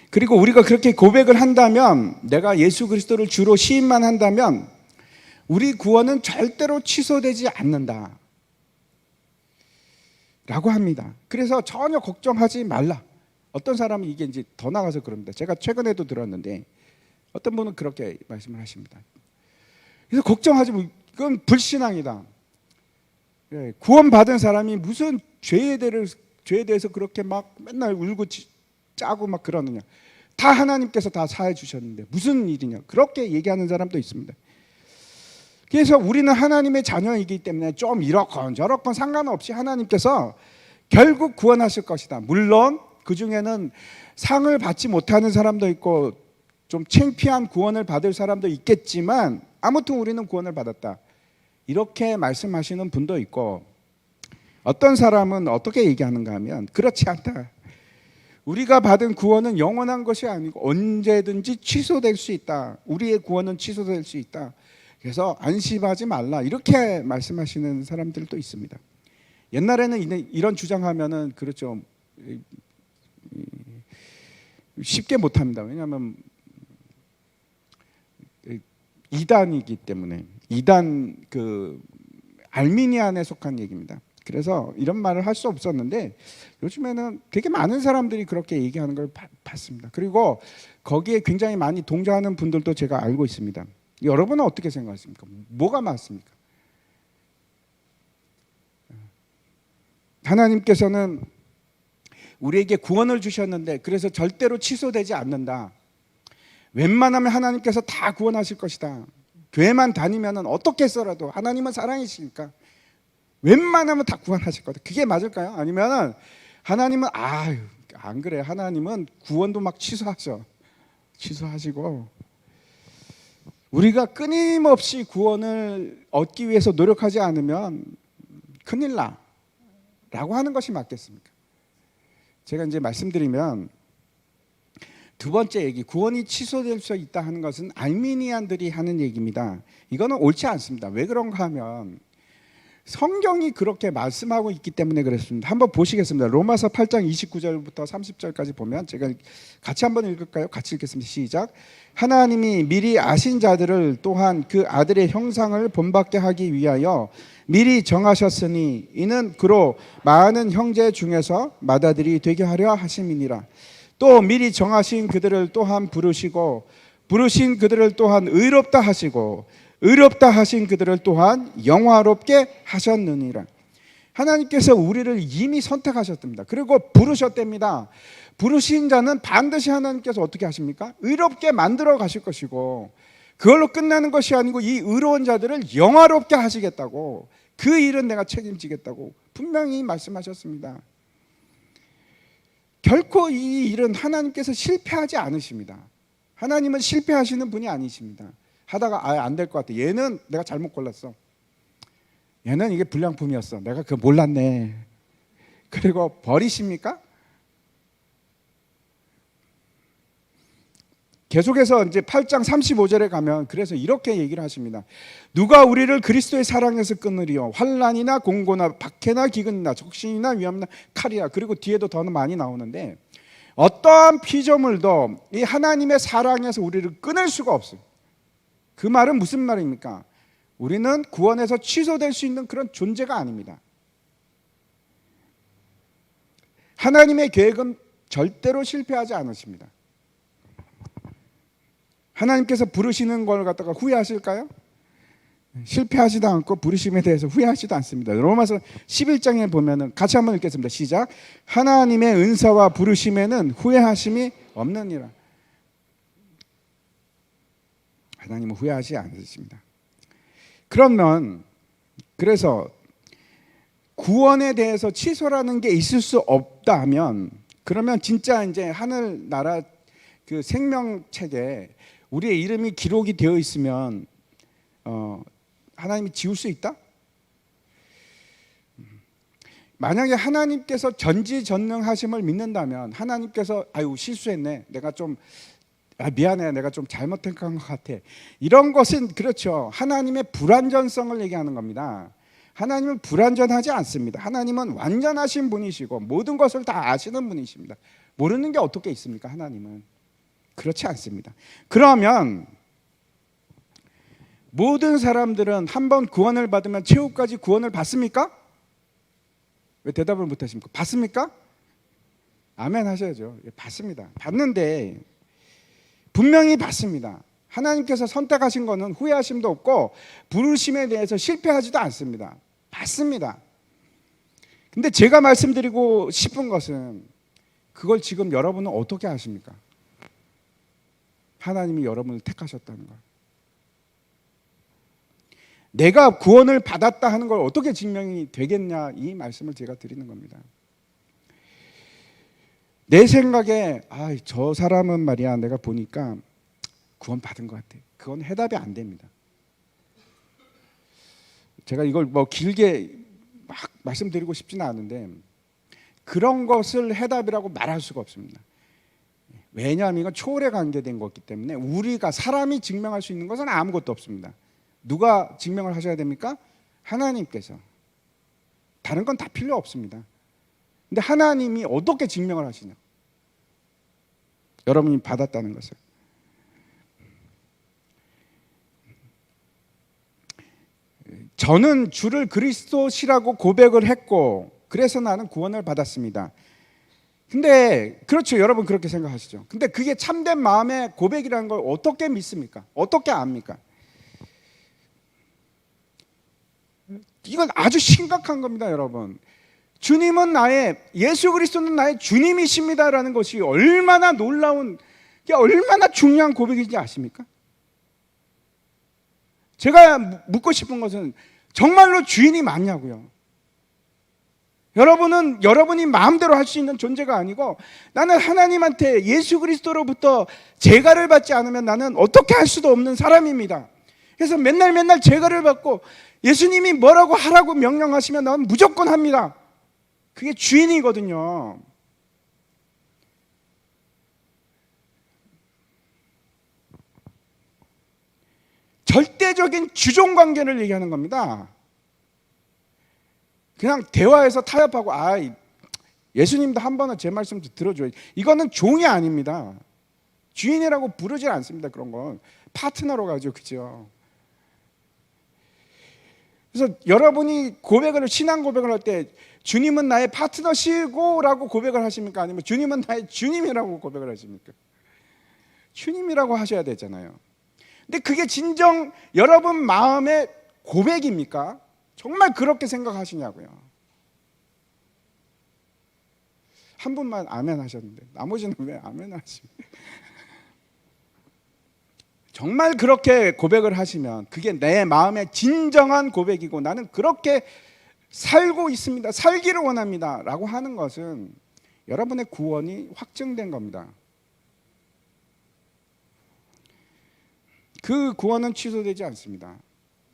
그리고 우리가 그렇게 고백을 한다면, 내가 예수 그리스도를 주로 시인만 한다면 우리 구원은 절대로 취소되지 않는다 라고 합니다. 그래서 전혀 걱정하지 말라. 어떤 사람은 이게 이제 더 나가서 그럽니다. 제가 최근에도 들었는데 어떤 분은 그렇게 말씀을 하십니다. 그래서 걱정하지 마. 이건 불신앙이다. 구원받은 사람이 무슨 죄에 대해서 그렇게 막 맨날 울고 짜고 막 그러느냐. 다 하나님께서 다 사해 주셨는데 무슨 일이냐. 그렇게 얘기하는 사람도 있습니다. 그래서 우리는 하나님의 자녀이기 때문에 좀 이렇건 저렇건 상관없이 하나님께서 결국 구원하실 것이다. 물론 그 중에는 상을 받지 못하는 사람도 있고 좀 창피한 구원을 받을 사람도 있겠지만 아무튼 우리는 구원을 받았다. 이렇게 말씀하시는 분도 있고, 어떤 사람은 어떻게 얘기하는가 하면 그렇지 않다. 우리가 받은 구원은 영원한 것이 아니고 언제든지 취소될 수 있다. 우리의 구원은 취소될 수 있다. 그래서 안심하지 말라. 이렇게 말씀하시는 사람들도 있습니다. 옛날에는 이런 주장하면은 그렇죠. 쉽게 못합니다. 왜냐하면 이단이기 때문에. 이단 알미니안에 속한 얘기입니다. 그래서 이런 말을 할 수 없었는데 요즘에는 되게 많은 사람들이 그렇게 얘기하는 걸 봤습니다. 그리고 거기에 굉장히 많이 동조하는 분들도 제가 알고 있습니다. 여러분은 어떻게 생각하십니까? 뭐가 맞습니까? 하나님께서는 우리에게 구원을 주셨는데 그래서 절대로 취소되지 않는다. 웬만하면 하나님께서 다 구원하실 것이다. 교회만 다니면 어떻게 해서라도 하나님은 사랑이시니까 웬만하면 다 구원하실 거다. 그게 맞을까요? 아니면 하나님은 안 그래. 하나님은 구원도 막 취소하시고 우리가 끊임없이 구원을 얻기 위해서 노력하지 않으면 큰일 나 라고 하는 것이 맞겠습니까? 제가 이제 말씀드리면 두 번째 얘기, 구원이 취소될 수 있다 하는 것은 알미니안들이 하는 얘기입니다. 이거는 옳지 않습니다. 왜 그런가 하면 성경이 그렇게 말씀하고 있기 때문에 그렇습니다. 한번 보시겠습니다. 로마서 8장 29절부터 30절까지 보면, 제가 같이 한번 읽을까요? 같이 읽겠습니다. 시작. 하나님이 미리 아신 자들을 또한 그 아들의 형상을 본받게 하기 위하여 미리 정하셨으니 이는 그로 많은 형제 중에서 맏아들이 되게 하려 하심이니라. 또 미리 정하신 그들을 또한 부르시고 부르신 그들을 또한 의롭다 하시고 의롭다 하신 그들을 또한 영화롭게 하셨느니라. 하나님께서 우리를 이미 선택하셨답니다. 그리고 부르셨답니다. 부르신 자는 반드시 하나님께서 어떻게 하십니까? 의롭게 만들어 가실 것이고 그걸로 끝나는 것이 아니고 이 의로운 자들을 영화롭게 하시겠다고, 그 일은 내가 책임지겠다고 분명히 말씀하셨습니다. 결코 이 일은 하나님께서 실패하지 않으십니다. 하나님은 실패하시는 분이 아니십니다. 하다가 안 될 것 같아. 얘는 내가 잘못 골랐어. 얘는 이게 불량품이었어. 내가 그거 몰랐네. 그리고 버리십니까? 계속해서 이제 8장 35절에 가면 그래서 이렇게 얘기를 하십니다. 누가 우리를 그리스도의 사랑에서 끊으리요? 환난이나 공고나 박해나 기근이나 적신이나 위험이나 칼이라. 그리고 뒤에도 더 많이 나오는데 어떠한 피조물도 이 하나님의 사랑에서 우리를 끊을 수가 없어요. 그 말은 무슨 말입니까? 우리는 구원에서 취소될 수 있는 그런 존재가 아닙니다. 하나님의 계획은 절대로 실패하지 않으십니다. 하나님께서 부르시는 걸 갖다가 후회하실까요? 실패하지도 않고 부르심에 대해서 후회하지도 않습니다. 로마서 11장에 보면은 같이 한번 읽겠습니다. 시작. 하나님의 은사와 부르심에는 후회하심이 없느니라. 하나님은 후회하지 않으십니다. 그러면 그래서 구원에 대해서 취소라는 게 있을 수 없다면, 그러면 진짜 이제 하늘나라 그 생명책에 우리의 이름이 기록이 되어 있으면 하나님이 지울 수 있다? 만약에 하나님께서 전지전능하심을 믿는다면 하나님께서 아유 실수했네, 내가 좀 미안해, 내가 좀 잘못한 것 같아, 이런 것은 그렇죠. 하나님의 불완전성을 얘기하는 겁니다. 하나님은 불완전하지 않습니다. 하나님은 완전하신 분이시고 모든 것을 다 아시는 분이십니다. 모르는 게 어떻게 있습니까? 하나님은 그렇지 않습니다. 그러면 모든 사람들은 한번 구원을 받으면 최후까지 구원을 받습니까? 왜 대답을 못 하십니까? 받습니까? 아멘 하셔야죠. 받습니다. 받는데 분명히 받습니다. 하나님께서 선택하신 것은 후회하심도 없고 부르심에 대해서 실패하지도 않습니다. 받습니다. 근데 제가 말씀드리고 싶은 것은 그걸 지금 여러분은 어떻게 아십니까? 하나님이 여러분을 택하셨다는 걸. 내가 구원을 받았다 하는 걸 어떻게 증명이 되겠냐, 이 말씀을 제가 드리는 겁니다. 내 생각에 저 사람은 말이야 내가 보니까 구원 받은 것 같아. 그건 해답이 안 됩니다. 제가 이걸 뭐 길게 막 말씀드리고 싶지는 않은데 그런 것을 해답이라고 말할 수가 없습니다. 왜냐하면 이건 초월에 관계된 거기 때문에 우리가 사람이 증명할 수 있는 것은 아무것도 없습니다. 누가 증명을 하셔야 됩니까? 하나님께서. 다른 건 다 필요 없습니다. 근데 하나님이 어떻게 증명을 하시냐? 여러분이 받았다는 것을. 저는 주를 그리스도시라고 고백을 했고 그래서 나는 구원을 받았습니다. 근데 그렇죠, 여러분 그렇게 생각하시죠. 근데 그게 참된 마음의 고백이라는 걸 어떻게 믿습니까? 어떻게 압니까? 이건 아주 심각한 겁니다, 여러분. 주님은 예수 그리스도는 나의 주님이십니다라는 것이 얼마나 놀라운, 얼마나 중요한 고백인지 아십니까? 제가 묻고 싶은 것은 정말로 주인이 맞냐고요. 여러분은 여러분이 마음대로 할 수 있는 존재가 아니고 나는 하나님한테 예수 그리스도로부터 제가를 받지 않으면 나는 어떻게 할 수도 없는 사람입니다. 그래서 맨날 제가를 받고 예수님이 뭐라고 하라고 명령하시면 나는 무조건 합니다. 그게 주인이거든요. 절대적인 주종 관계를 얘기하는 겁니다. 그냥 대화에서 타협하고 예수님도 한 번은 제 말씀 좀 들어줘야지. 이거는 종이 아닙니다. 주인이라고 부르지 않습니다. 그런 건 파트너로 가죠, 그죠? 그래서 여러분이 신앙 고백을 할 때 주님은 나의 파트너시고라고 고백을 하십니까? 아니면 주님은 나의 주님이라고 고백을 하십니까? 주님이라고 하셔야 되잖아요. 근데 그게 진정 여러분 마음의 고백입니까? 정말 그렇게 생각하시냐고요. 한 분만 아멘 하셨는데 나머지는 왜 아멘 하십니까? 정말 그렇게 고백을 하시면 그게 내 마음의 진정한 고백이고 나는 그렇게 살고 있습니다, 살기를 원합니다 라고 하는 것은 여러분의 구원이 확증된 겁니다. 그 구원은 취소되지 않습니다.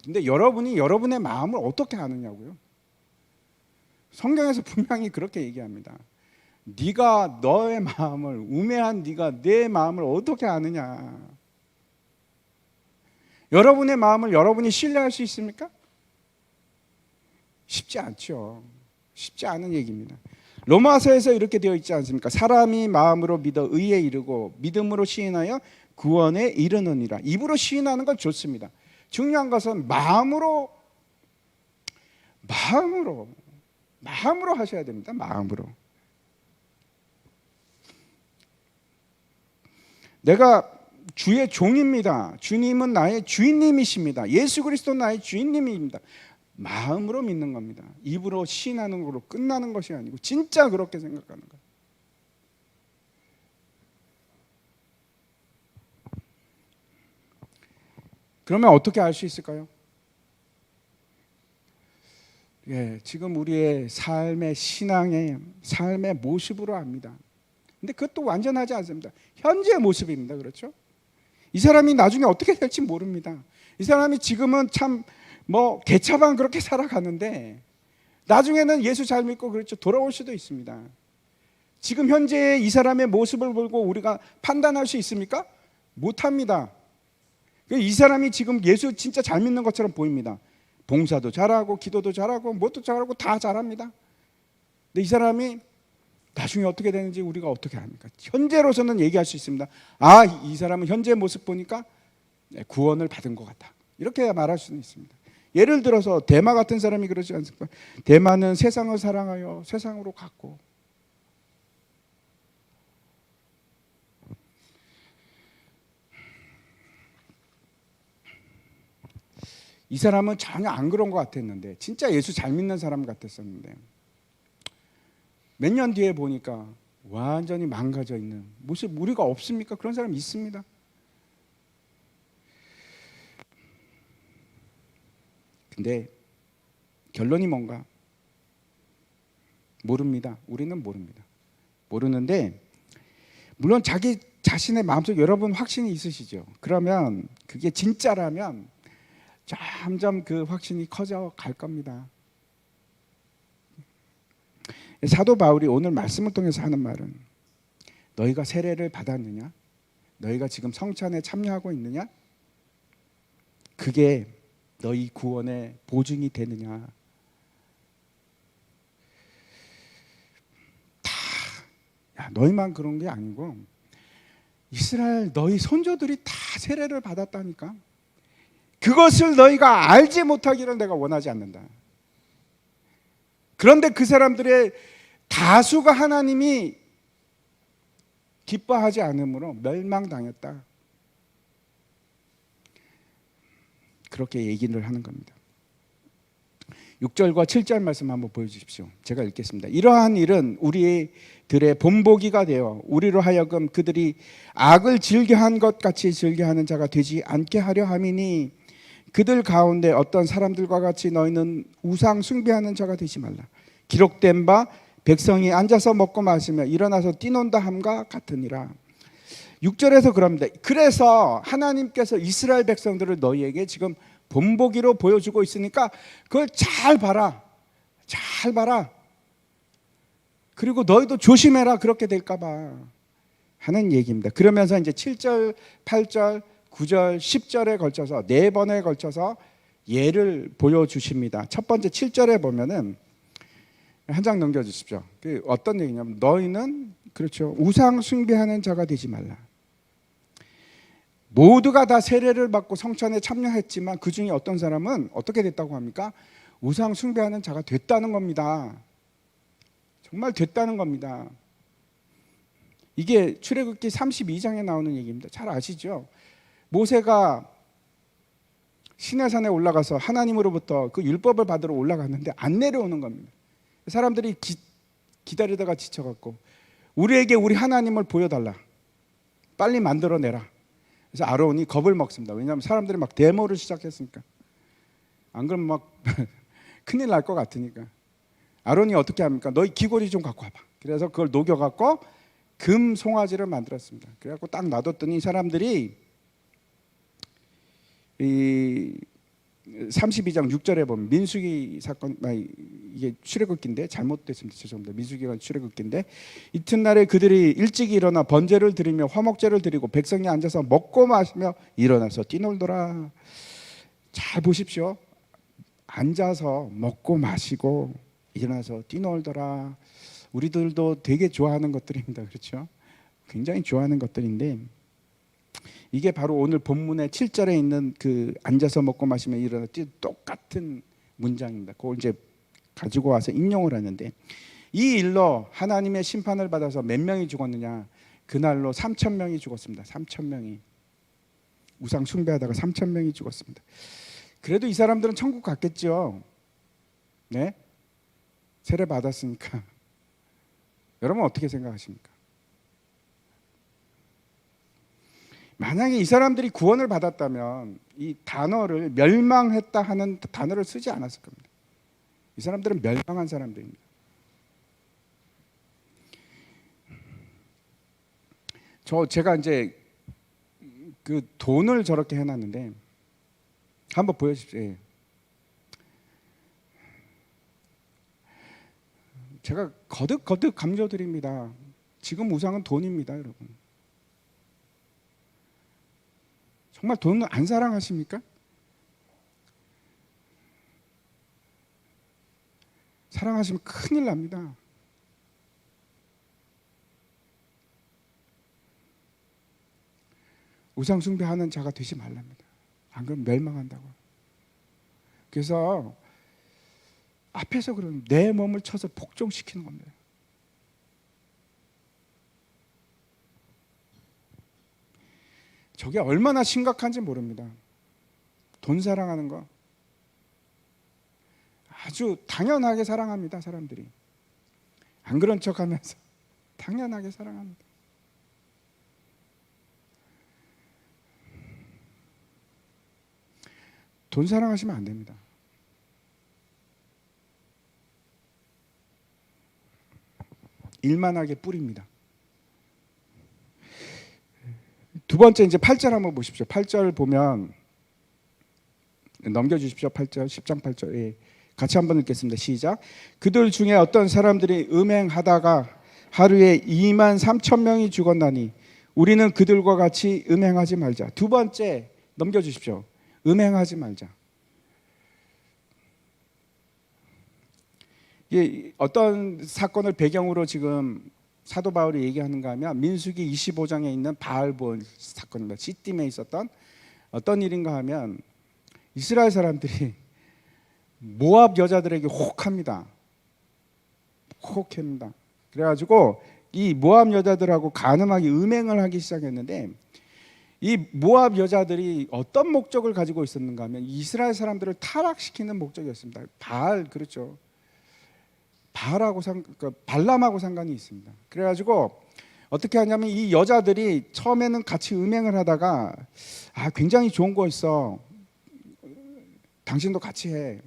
근데 여러분이 여러분의 마음을 어떻게 아느냐고요. 성경에서 분명히 그렇게 얘기합니다. 네가 너의 마음을, 우매한 네가 내 마음을 어떻게 아느냐. 여러분의 마음을 여러분이 신뢰할 수 있습니까? 쉽지 않죠. 쉽지 않은 얘기입니다. 로마서에서 이렇게 되어 있지 않습니까? 사람이 마음으로 믿어 의에 이르고 믿음으로 시인하여 구원에 이르느니라. 입으로 시인하는 건 좋습니다. 중요한 것은 마음으로 하셔야 됩니다. 마음으로. 내가 주의 종입니다. 주님은 나의 주인님이십니다. 예수 그리스도 나의 주인님입니다. 마음으로 믿는 겁니다. 입으로 시인하는 걸로 끝나는 것이 아니고 진짜 그렇게 생각하는 거예요. 그러면 어떻게 알 수 있을까요? 지금 우리의 삶의 신앙의 삶의 모습으로 압니다. 근데 그것도 완전하지 않습니다. 현재의 모습입니다. 그렇죠? 이 사람이 나중에 어떻게 될지 모릅니다. 이 사람이 지금은 참 개차반 그렇게 살아가는데 나중에는 예수 잘 믿고 그렇죠. 돌아올 수도 있습니다. 지금 현재 이 사람의 모습을 보고 우리가 판단할 수 있습니까? 못합니다. 이 사람이 지금 예수 진짜 잘 믿는 것처럼 보입니다. 봉사도 잘하고 기도도 잘하고 뭣도 잘하고 다 잘합니다. 근데 이 사람이 나중에 어떻게 되는지 우리가 어떻게 합니까? 현재로서는 얘기할 수 있습니다. 이 사람은 현재 모습 보니까 구원을 받은 것 같다. 이렇게 말할 수는 있습니다. 예를 들어서 데마 같은 사람이 그러지 않습니까? 데마는 세상을 사랑하여 세상으로 갔고, 이 사람은 전혀 안 그런 것 같았는데 진짜 예수 잘 믿는 사람 같았었는데 몇 년 뒤에 보니까 완전히 망가져 있는 모습. 우리가 없습니까? 그런 사람 있습니다. 근데 결론이 뭔가? 모릅니다. 우리는 모릅니다. 모르는데 물론 자기 자신의 마음속에 여러분 확신이 있으시죠? 그러면 그게 진짜라면 점점 그 확신이 커져 갈 겁니다. 사도 바울이 오늘 말씀을 통해서 하는 말은 너희가 세례를 받았느냐? 너희가 지금 성찬에 참여하고 있느냐? 그게 너희 구원의 보증이 되느냐? 너희만 그런 게 아니고 이스라엘 너희 선조들이 다 세례를 받았다니까. 그것을 너희가 알지 못하기를 내가 원하지 않는다. 그런데 그 사람들의 다수가 하나님이 기뻐하지 않으므로 멸망당했다. 그렇게 얘기를 하는 겁니다. 6절과 7절 말씀 한번 보여주십시오. 제가 읽겠습니다. 이러한 일은 우리들의 본보기가 되어 우리로 하여금 그들이 악을 즐겨한 것 같이 즐겨하는 자가 되지 않게 하려 함이니 그들 가운데 어떤 사람들과 같이 너희는 우상 숭배하는 자가 되지 말라. 기록된 바 백성이 앉아서 먹고 마시며 일어나서 뛰논다 함과 같으니라. 6절에서 그럽니다. 그래서 하나님께서 이스라엘 백성들을 너희에게 지금 본보기로 보여주고 있으니까 그걸 잘 봐라. 잘 봐라. 그리고 너희도 조심해라. 그렇게 될까 봐 하는 얘기입니다. 그러면서 이제 7절, 8절, 9절, 10절에 걸쳐서 4번에 걸쳐서 예를 보여주십니다. 첫 번째 7절에 보면은 한 장 넘겨주십시오. 그 어떤 얘기냐면 너희는 그렇죠. 우상 숭배하는 자가 되지 말라. 모두가 다 세례를 받고 성찬에 참여했지만 그 중에 어떤 사람은 어떻게 됐다고 합니까? 우상 숭배하는 자가 됐다는 겁니다. 정말 됐다는 겁니다. 이게 출애굽기 32장에 나오는 얘기입니다. 잘 아시죠? 모세가 시내산에 올라가서 하나님으로부터 그 율법을 받으러 올라갔는데 안 내려오는 겁니다. 사람들이 기다리다가 지쳐갖고 우리에게 우리 하나님을 보여달라. 빨리 만들어내라. 그래서 아론이 겁을 먹습니다. 왜냐하면 사람들이 막 데모를 시작했으니까. 안 그러면 막 큰일 날 것 같으니까. 아론이 어떻게 합니까? 너희 귀고리 좀 갖고 와봐. 그래서 그걸 녹여갖고 금 송아지를 만들었습니다. 그래갖고 딱 놔뒀더니 사람들이 이 32장 6절에 보면 민수기 사건, 이게 출애굽기인데 잘못됐습니다. 죄송합니다. 민수기가 출애굽기인데 이튿날에 그들이 일찍 일어나 번제를 드리며 화목제를 드리고 백성이 앉아서 먹고 마시며 일어나서 뛰놀더라. 잘 보십시오. 앉아서 먹고 마시고 일어나서 뛰놀더라. 우리들도 되게 좋아하는 것들입니다. 그렇죠? 굉장히 좋아하는 것들인데 이게 바로 오늘 본문의 7절에 있는 그 앉아서 먹고 마시며 일어나 똑같은 문장입니다. 그걸 이제 가지고 와서 인용을 하는데 이 일로 하나님의 심판을 받아서 몇 명이 죽었느냐? 그날로 3,000명이 죽었습니다. 3,000명이. 우상 숭배하다가 3천 명이 죽었습니다. 그래도 이 사람들은 천국 갔겠죠. 네? 세례 받았으니까. 여러분 어떻게 생각하십니까? 만약에 이 사람들이 구원을 받았다면 이 단어를 멸망했다 하는 단어를 쓰지 않았을 겁니다. 이 사람들은 멸망한 사람들입니다. 제가 이제 그 돈을 저렇게 해놨는데 한번 보여주십시오. 예. 제가 거듭 강조드립니다. 지금 우상은 돈입니다, 여러분. 정말 돈을 안 사랑하십니까? 사랑하시면 큰일 납니다. 우상 숭배하는 자가 되지 말랍니다. 안 그러면 멸망한다고. 그래서 앞에서 그러는 내 몸을 쳐서 복종시키는 겁니다. 저게 얼마나 심각한지 모릅니다. 돈 사랑하는 거 아주 당연하게 사랑합니다. 사람들이 안 그런 척하면서 당연하게 사랑합니다. 돈 사랑하시면 안 됩니다. 일만하게 뿌립니다. 두 번째 이제 8절 한번 보십시오. 8절 보면 넘겨주십시오. 8절 10장 8절 예. 같이 한번 읽겠습니다. 시작. 그들 중에 어떤 사람들이 음행하다가 하루에 2만 3천 명이 죽었나니 우리는 그들과 같이 음행하지 말자. 두 번째 넘겨주십시오. 음행하지 말자. 이게 어떤 사건을 배경으로 지금 사도 바울이 얘기하는가 하면 민수기 25장에 있는 바알볼 사건입니다. 시딤에 있었던 어떤 일인가 하면 이스라엘 사람들이 모압 여자들에게 혹합니다. 혹합니다. 그래가지고 이 모압 여자들하고 간음하게 음행을 하기 시작했는데 이 모압 여자들이 어떤 목적을 가지고 있었는가 하면 이스라엘 사람들을 타락시키는 목적이었습니다. 바알 그렇죠. 발람하고 상관이 있습니다. 그래가지고 어떻게 하냐면 이 여자들이 처음에는 같이 음행을 하다가 굉장히 좋은 거 있어. 당신도 같이 해.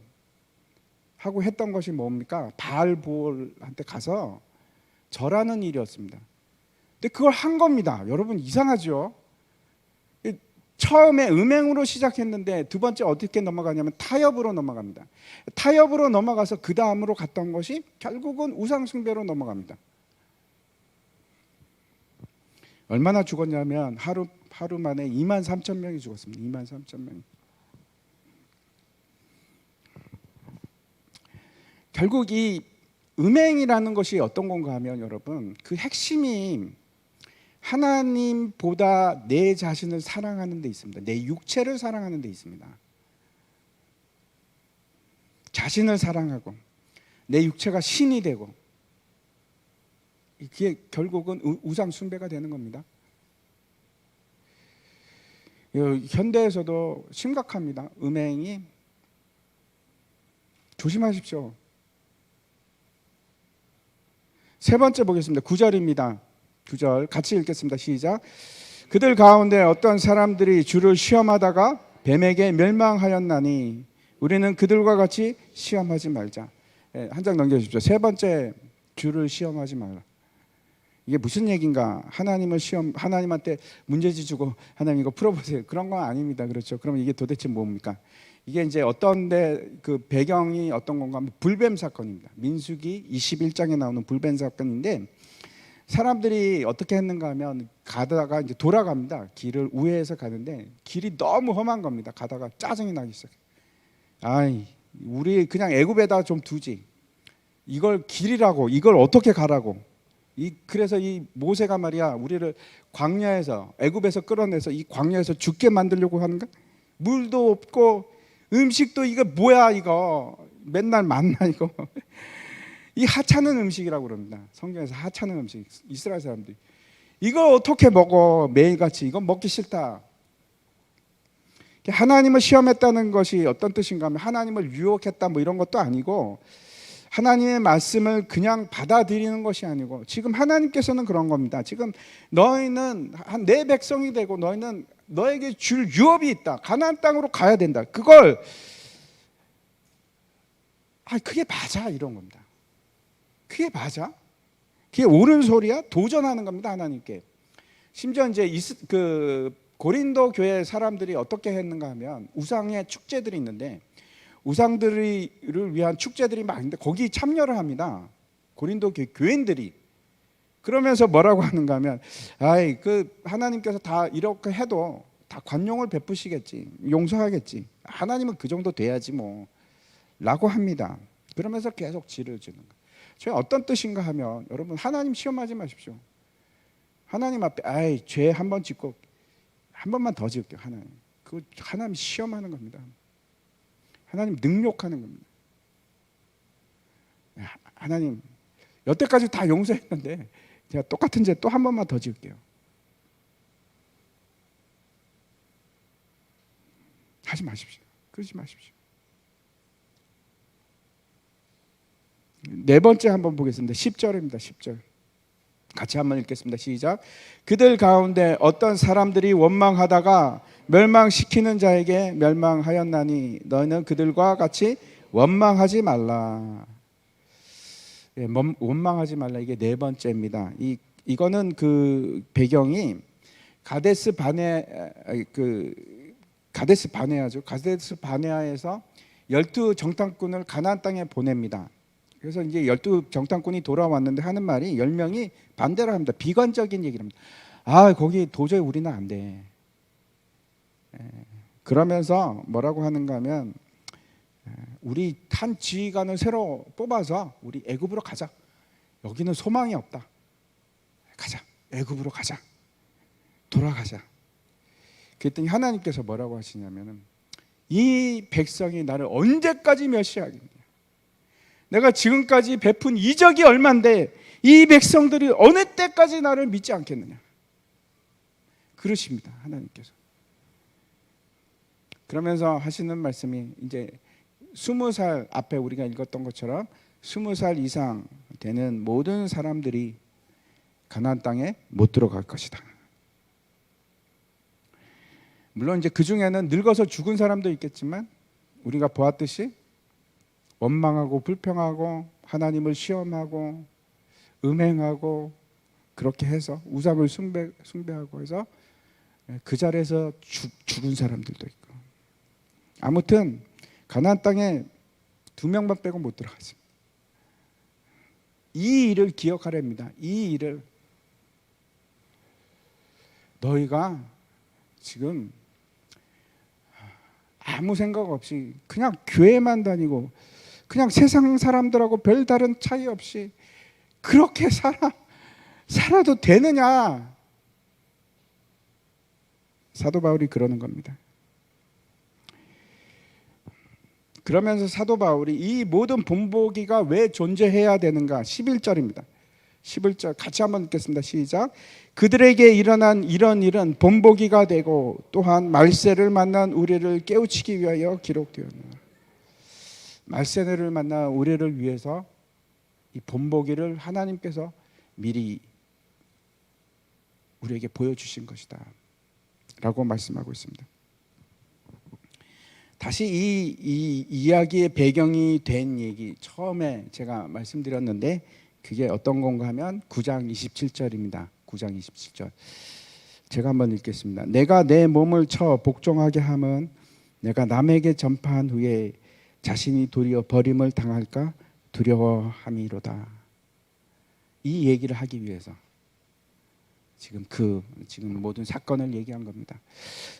하고 했던 것이 뭡니까? 바알볼한테 가서 절하는 일이었습니다. 근데 그걸 한 겁니다. 여러분 이상하죠? 처음에 음행으로 시작했는데 두 번째 어떻게 넘어가냐면 타협으로 넘어갑니다. 타협으로 넘어가서 그 다음으로 갔던 것이 결국은 우상숭배로 넘어갑니다. 얼마나 죽었냐면 하루 만에 2만 3천 명이 죽었습니다. 2만 3천 명이. 결국 이 음행이라는 것이 어떤 건가 하면 여러분 그 핵심이 하나님보다 내 자신을 사랑하는 데 있습니다. 내 육체를 사랑하는 데 있습니다. 자신을 사랑하고 내 육체가 신이 되고 이게 결국은 우상 숭배가 되는 겁니다. 현대에서도 심각합니다. 음행이 조심하십시오. 세 번째 보겠습니다. 9절입니다. 9절 같이 읽겠습니다. 시작. 그들 가운데 어떤 사람들이 주를 시험하다가 뱀에게 멸망하였나니 우리는 그들과 같이 시험하지 말자. 한 장 넘겨주십시오. 세 번째 주를 시험하지 말라. 이게 무슨 얘기인가? 하나님한테 문제지 주고 하나님 이거 풀어보세요. 그런 건 아닙니다. 그렇죠? 그럼 이게 도대체 뭡니까? 이게 이제 어떤데 그 배경이 어떤 건가 하면 불뱀 사건입니다. 민수기 21장에 나오는 불뱀 사건인데 사람들이 어떻게 했는가 하면 가다가 이제 돌아갑니다. 길을 우회해서 가는데 길이 너무 험한 겁니다. 가다가 짜증이 나기 시작해요. 우리 그냥 애굽에다 좀 두지. 이걸 길이라고 이걸 어떻게 가라고. 그래서 이 모세가 말이야 우리를 광야에서 애굽에서 끌어내서 이 광야에서 죽게 만들려고 하는가? 물도 없고 음식도 이거 뭐야 이거 맨날 만나 이거 이 하찮은 음식이라고 그럽니다. 성경에서 하찮은 음식. 이스라엘 사람들이 이걸 어떻게 먹어 매일같이 이건 먹기 싫다. 하나님을 시험했다는 것이 어떤 뜻인가 하면 하나님을 유혹했다 뭐 이런 것도 아니고, 하나님의 말씀을 그냥 받아들이는 것이 아니고, 지금 하나님께서는 그런 겁니다. 지금 너희는 내 백성이 되고 너희는 너에게 줄 유업이 있다. 가나안 땅으로 가야 된다. 그걸 그게 맞아 이런 겁니다. 그게 맞아? 그게 옳은 소리야? 도전하는 겁니다, 하나님께. 심지어 이제 고린도 교회 사람들이 어떻게 했는가 하면 우상의 축제들이 있는데, 우상들을 위한 축제들이 막 있는데 거기 참여를 합니다. 고린도 교인들이. 그러면서 뭐라고 하는가 하면, 하나님께서 다 이렇게 해도 다 관용을 베푸시겠지, 용서하겠지, 하나님은 그 정도 돼야지 뭐 라고 합니다. 그러면서 계속 지를 주는 거예요. 저희 어떤 뜻인가 하면, 여러분 하나님 시험하지 마십시오. 하나님 앞에 죄 한 번 짓고 한 번만 더 지을게요. 하나님 시험하는 겁니다. 하나님 능욕하는 겁니다. 하나님 여태까지 다 용서했는데 제가 똑같은 죄 또 한 번만 더 지을게요. 하지 마십시오. 그러지 마십시오. 네 번째 한번 보겠습니다. 10절입니다. 10절 같이 한번 읽겠습니다. 시작. 그들 가운데 어떤 사람들이 원망하다가 멸망시키는 자에게 멸망하였나니 너희는 그들과 같이 원망하지 말라. 원망하지 말라, 이게 네 번째입니다. 이거는 그 배경이 가데스 바네아죠. 가데스 바네아에서 12 정탐꾼을 가나안 땅에 보냅니다. 그래서 이제 12 정탐꾼이 돌아왔는데 하는 말이 10명이 반대를 합니다. 비관적인 얘기를 합니다. 거기 도저히 우리는 안 돼. 그러면서 뭐라고 하는가 하면, 우리 한 지휘관을 새로 뽑아서 우리 애굽으로 가자. 여기는 소망이 없다. 가자. 애굽으로 가자. 돌아가자. 그랬더니 하나님께서 뭐라고 하시냐면은, 이 백성이 나를 언제까지 멸시하겠냐. 내가 지금까지 베푼 이적이 얼만데 이 백성들이 어느 때까지 나를 믿지 않겠느냐. 그러십니다, 하나님께서. 그러면서 하시는 말씀이 이제 20살 앞에 우리가 읽었던 것처럼 20살 이상 되는 모든 사람들이 가나안 땅에 못 들어갈 것이다. 물론 이제 그 중에는 늙어서 죽은 사람도 있겠지만, 우리가 보았듯이 원망하고 불평하고 하나님을 시험하고 음행하고 그렇게 해서 우상을 숭배하고 해서 그 자리에서 죽은 사람들도 있고, 아무튼 가나안 땅에 2명만 빼고 못 들어갔습니다. 이 일을 기억하랍니다. 이 일을 너희가 지금 아무 생각 없이 그냥 교회만 다니고 그냥 세상 사람들하고 별다른 차이 없이 그렇게 살아도 되느냐. 사도 바울이 그러는 겁니다. 그러면서 사도 바울이 이 모든 본보기가 왜 존재해야 되는가, 11절입니다. 11절 같이 한번 읽겠습니다. 시작. 그들에게 일어난 이런 일은 본보기가 되고 또한 말세를 만난 우리를 깨우치기 위하여 기록되었노라. 말세를 만난 우리를 위해서 이 본보기를 하나님께서 미리 우리에게 보여주신 것이다 라고 말씀하고 있습니다. 다시 이 이야기의 배경이 된 얘기, 처음에 제가 말씀드렸는데 그게 어떤 건가 하면 9장 27절입니다. 9장 27절 제가 한번 읽겠습니다. 내가 내 몸을 쳐 복종하게 함은 내가 남에게 전파한 후에 자신이 도리어 버림을 당할까 두려워함이로다. 이 얘기를 하기 위해서 지금 모든 사건을 얘기한 겁니다.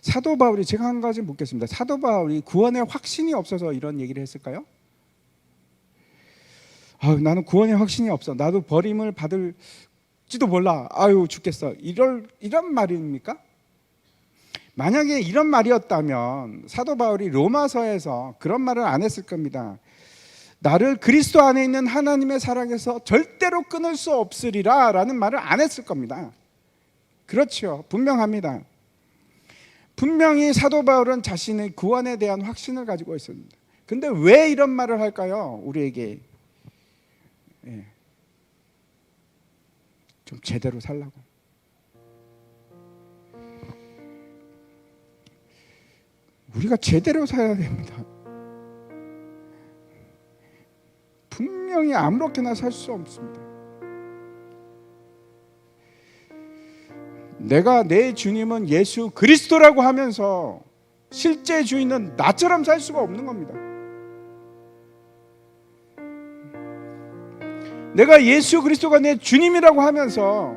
사도 바울이, 제가 한 가지 묻겠습니다. 사도 바울이 구원의 확신이 없어서 이런 얘기를 했을까요? 나는 구원의 확신이 없어. 나도 버림을 받을지도 몰라. 죽겠어. 이런 말입니까? 만약에 이런 말이었다면 사도 바울이 로마서에서 그런 말을 안 했을 겁니다. 나를 그리스도 안에 있는 하나님의 사랑에서 절대로 끊을 수 없으리라 라는 말을 안 했을 겁니다. 그렇죠. 분명합니다. 분명히 사도 바울은 자신의 구원에 대한 확신을 가지고 있었습니다. 근데 왜 이런 말을 할까요? 우리에게 좀 제대로 살라고. 우리가 제대로 살아야 됩니다. 분명히 아무렇게나 살 수 없습니다. 내가 내 주님은 예수 그리스도라고 하면서 실제 주인은 나처럼 살 수가 없는 겁니다. 내가 예수 그리스도가 내 주님이라고 하면서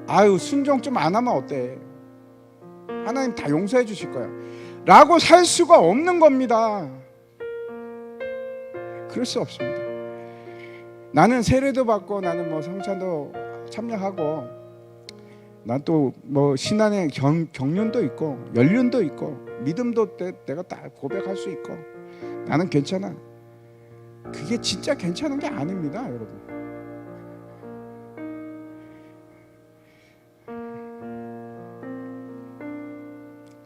아유 순종 좀 안 하면 어때? 하나님 다 용서해 주실 거야 라고 살 수가 없는 겁니다. 그럴 수 없습니다. 나는 세례도 받고 나는 뭐 성찬도 참여하고 난 또 뭐 신앙의 경륜도 있고 연륜도 있고 믿음도 내가 다 고백할 수 있고 나는 괜찮아. 그게 진짜 괜찮은 게 아닙니다, 여러분.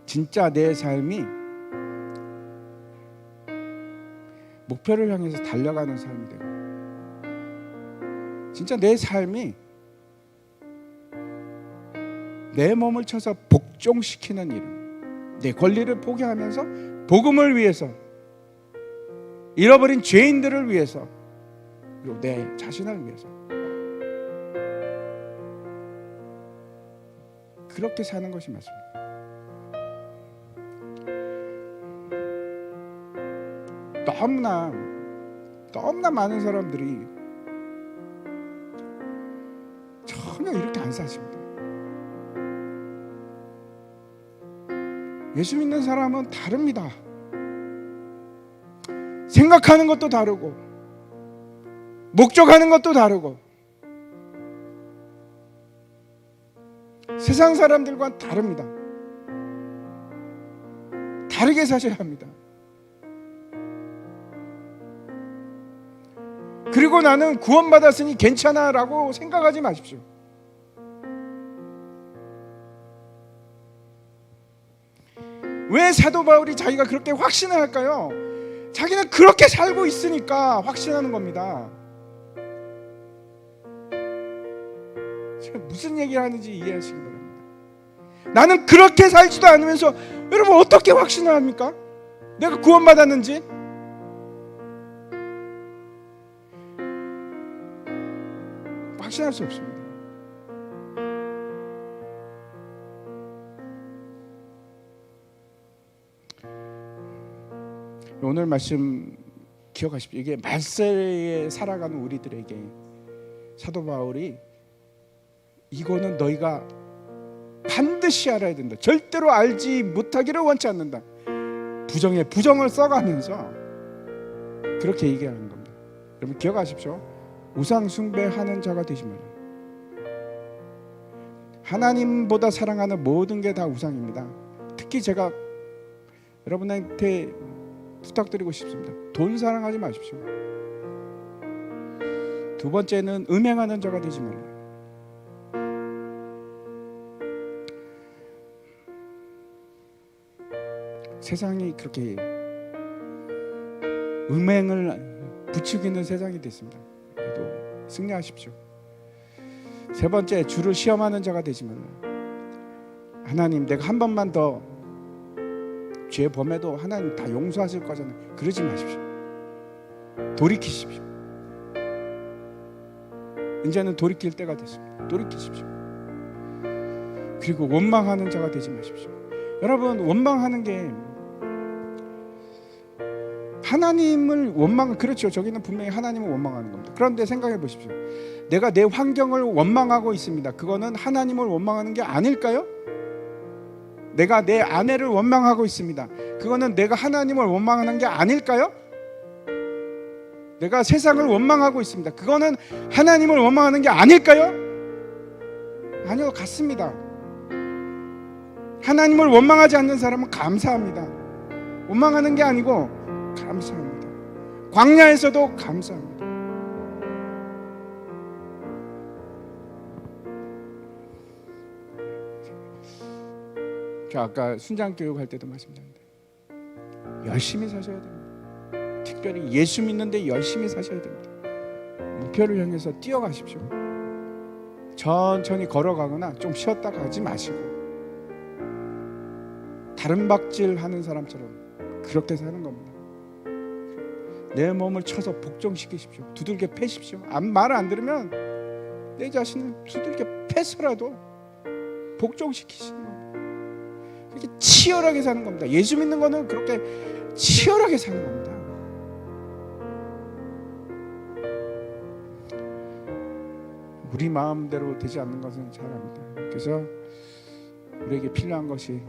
진짜 내 삶이 목표를 향해서 달려가는 삶이 되고 진짜 내 삶이 내 몸을 쳐서 복종시키는 일, 내 권리를 포기하면서 복음을 위해서, 잃어버린 죄인들을 위해서, 그리고 내 자신을 위해서 그렇게 사는 것이 맞습니다. 너무나 많은 사람들이 전혀 이렇게 안 사십니다. 예수 믿는 사람은 다릅니다. 생각하는 것도 다르고 목적하는 것도 다르고 세상 사람들과는 다릅니다. 다르게 사셔야 합니다. 그리고 나는 구원받았으니 괜찮아 라고 생각하지 마십시오. 왜 사도 바울이 자기가 그렇게 확신을 할까요? 자기는 그렇게 살고 있으니까 확신하는 겁니다. 제가 무슨 얘기를 하는지 이해하시기 바랍니다. 나는 그렇게 살지도 않으면서 여러분 어떻게 확신을 합니까? 내가 구원받았는지? 확신할 수 없습니다. 오늘 말씀 기억하십시오. 이게 말세에 살아가는 우리들에게 사도 바울이 이거는 너희가 반드시 알아야 된다. 절대로 알지 못하기를 원치 않는다. 부정에 부정을 써가면서 그렇게 얘기하는 겁니다. 여러분 기억하십시오. 우상 숭배하는 자가 되지 말라. 하나님보다 사랑하는 모든 게 다 우상입니다. 특히 제가 여러분한테 부탁드리고 싶습니다. 돈 사랑하지 마십시오. 두 번째는 음행하는 자가 되지 말라. 세상이 그렇게 음행을 부추기는 세상이 됐습니다. 그래도 승리하십시오. 세 번째, 주를 시험하는 자가 되지 말라. 하나님 내가 한 번만 더 죄 범해도 하나님 다 용서하실 거잖아요. 그러지 마십시오. 돌이키십시오. 이제는 돌이킬 때가 됐습니다. 돌이키십시오. 그리고 원망하는 자가 되지 마십시오. 여러분 원망하는 게 하나님을 그렇죠. 저기는 분명히 하나님을 원망하는 겁니다. 그런데 생각해 보십시오. 내가 내 환경을 원망하고 있습니다. 그거는 하나님을 원망하는 게 아닐까요? 내가 내 아내를 원망하고 있습니다. 그거는 내가 하나님을 원망하는 게 아닐까요? 내가 세상을 원망하고 있습니다. 그거는 하나님을 원망하는 게 아닐까요? 아니요, 같습니다. 하나님을 원망하지 않는 사람은 감사합니다. 원망하는 게 아니고 감사합니다. 광야에서도 감사합니다. 저 아까 순장 교육 할 때도 말씀드렸는데 열심히 사셔야 됩니다. 특별히 예수 믿는데 열심히 사셔야 됩니다. 목표를 향해서 뛰어가십시오. 천천히 걸어가거나 좀 쉬었다가 하지 마시고 다른 박질 하는 사람처럼 그렇게 사는 겁니다. 내 몸을 쳐서 복종시키십시오. 두들겨 패십시오. 말을 안 들으면 내 자신을 두들겨 패서라도 복종시키시는 겁니다. 그렇게 치열하게 사는 겁니다. 예수 믿는 거는 그렇게 치열하게 사는 겁니다. 우리 마음대로 되지 않는 것은 잘 압니다. 그래서 우리에게 필요한 것이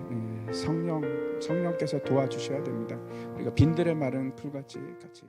성령께서 도와주셔야 됩니다. 우리가 빈들의 마른 풀같이 같이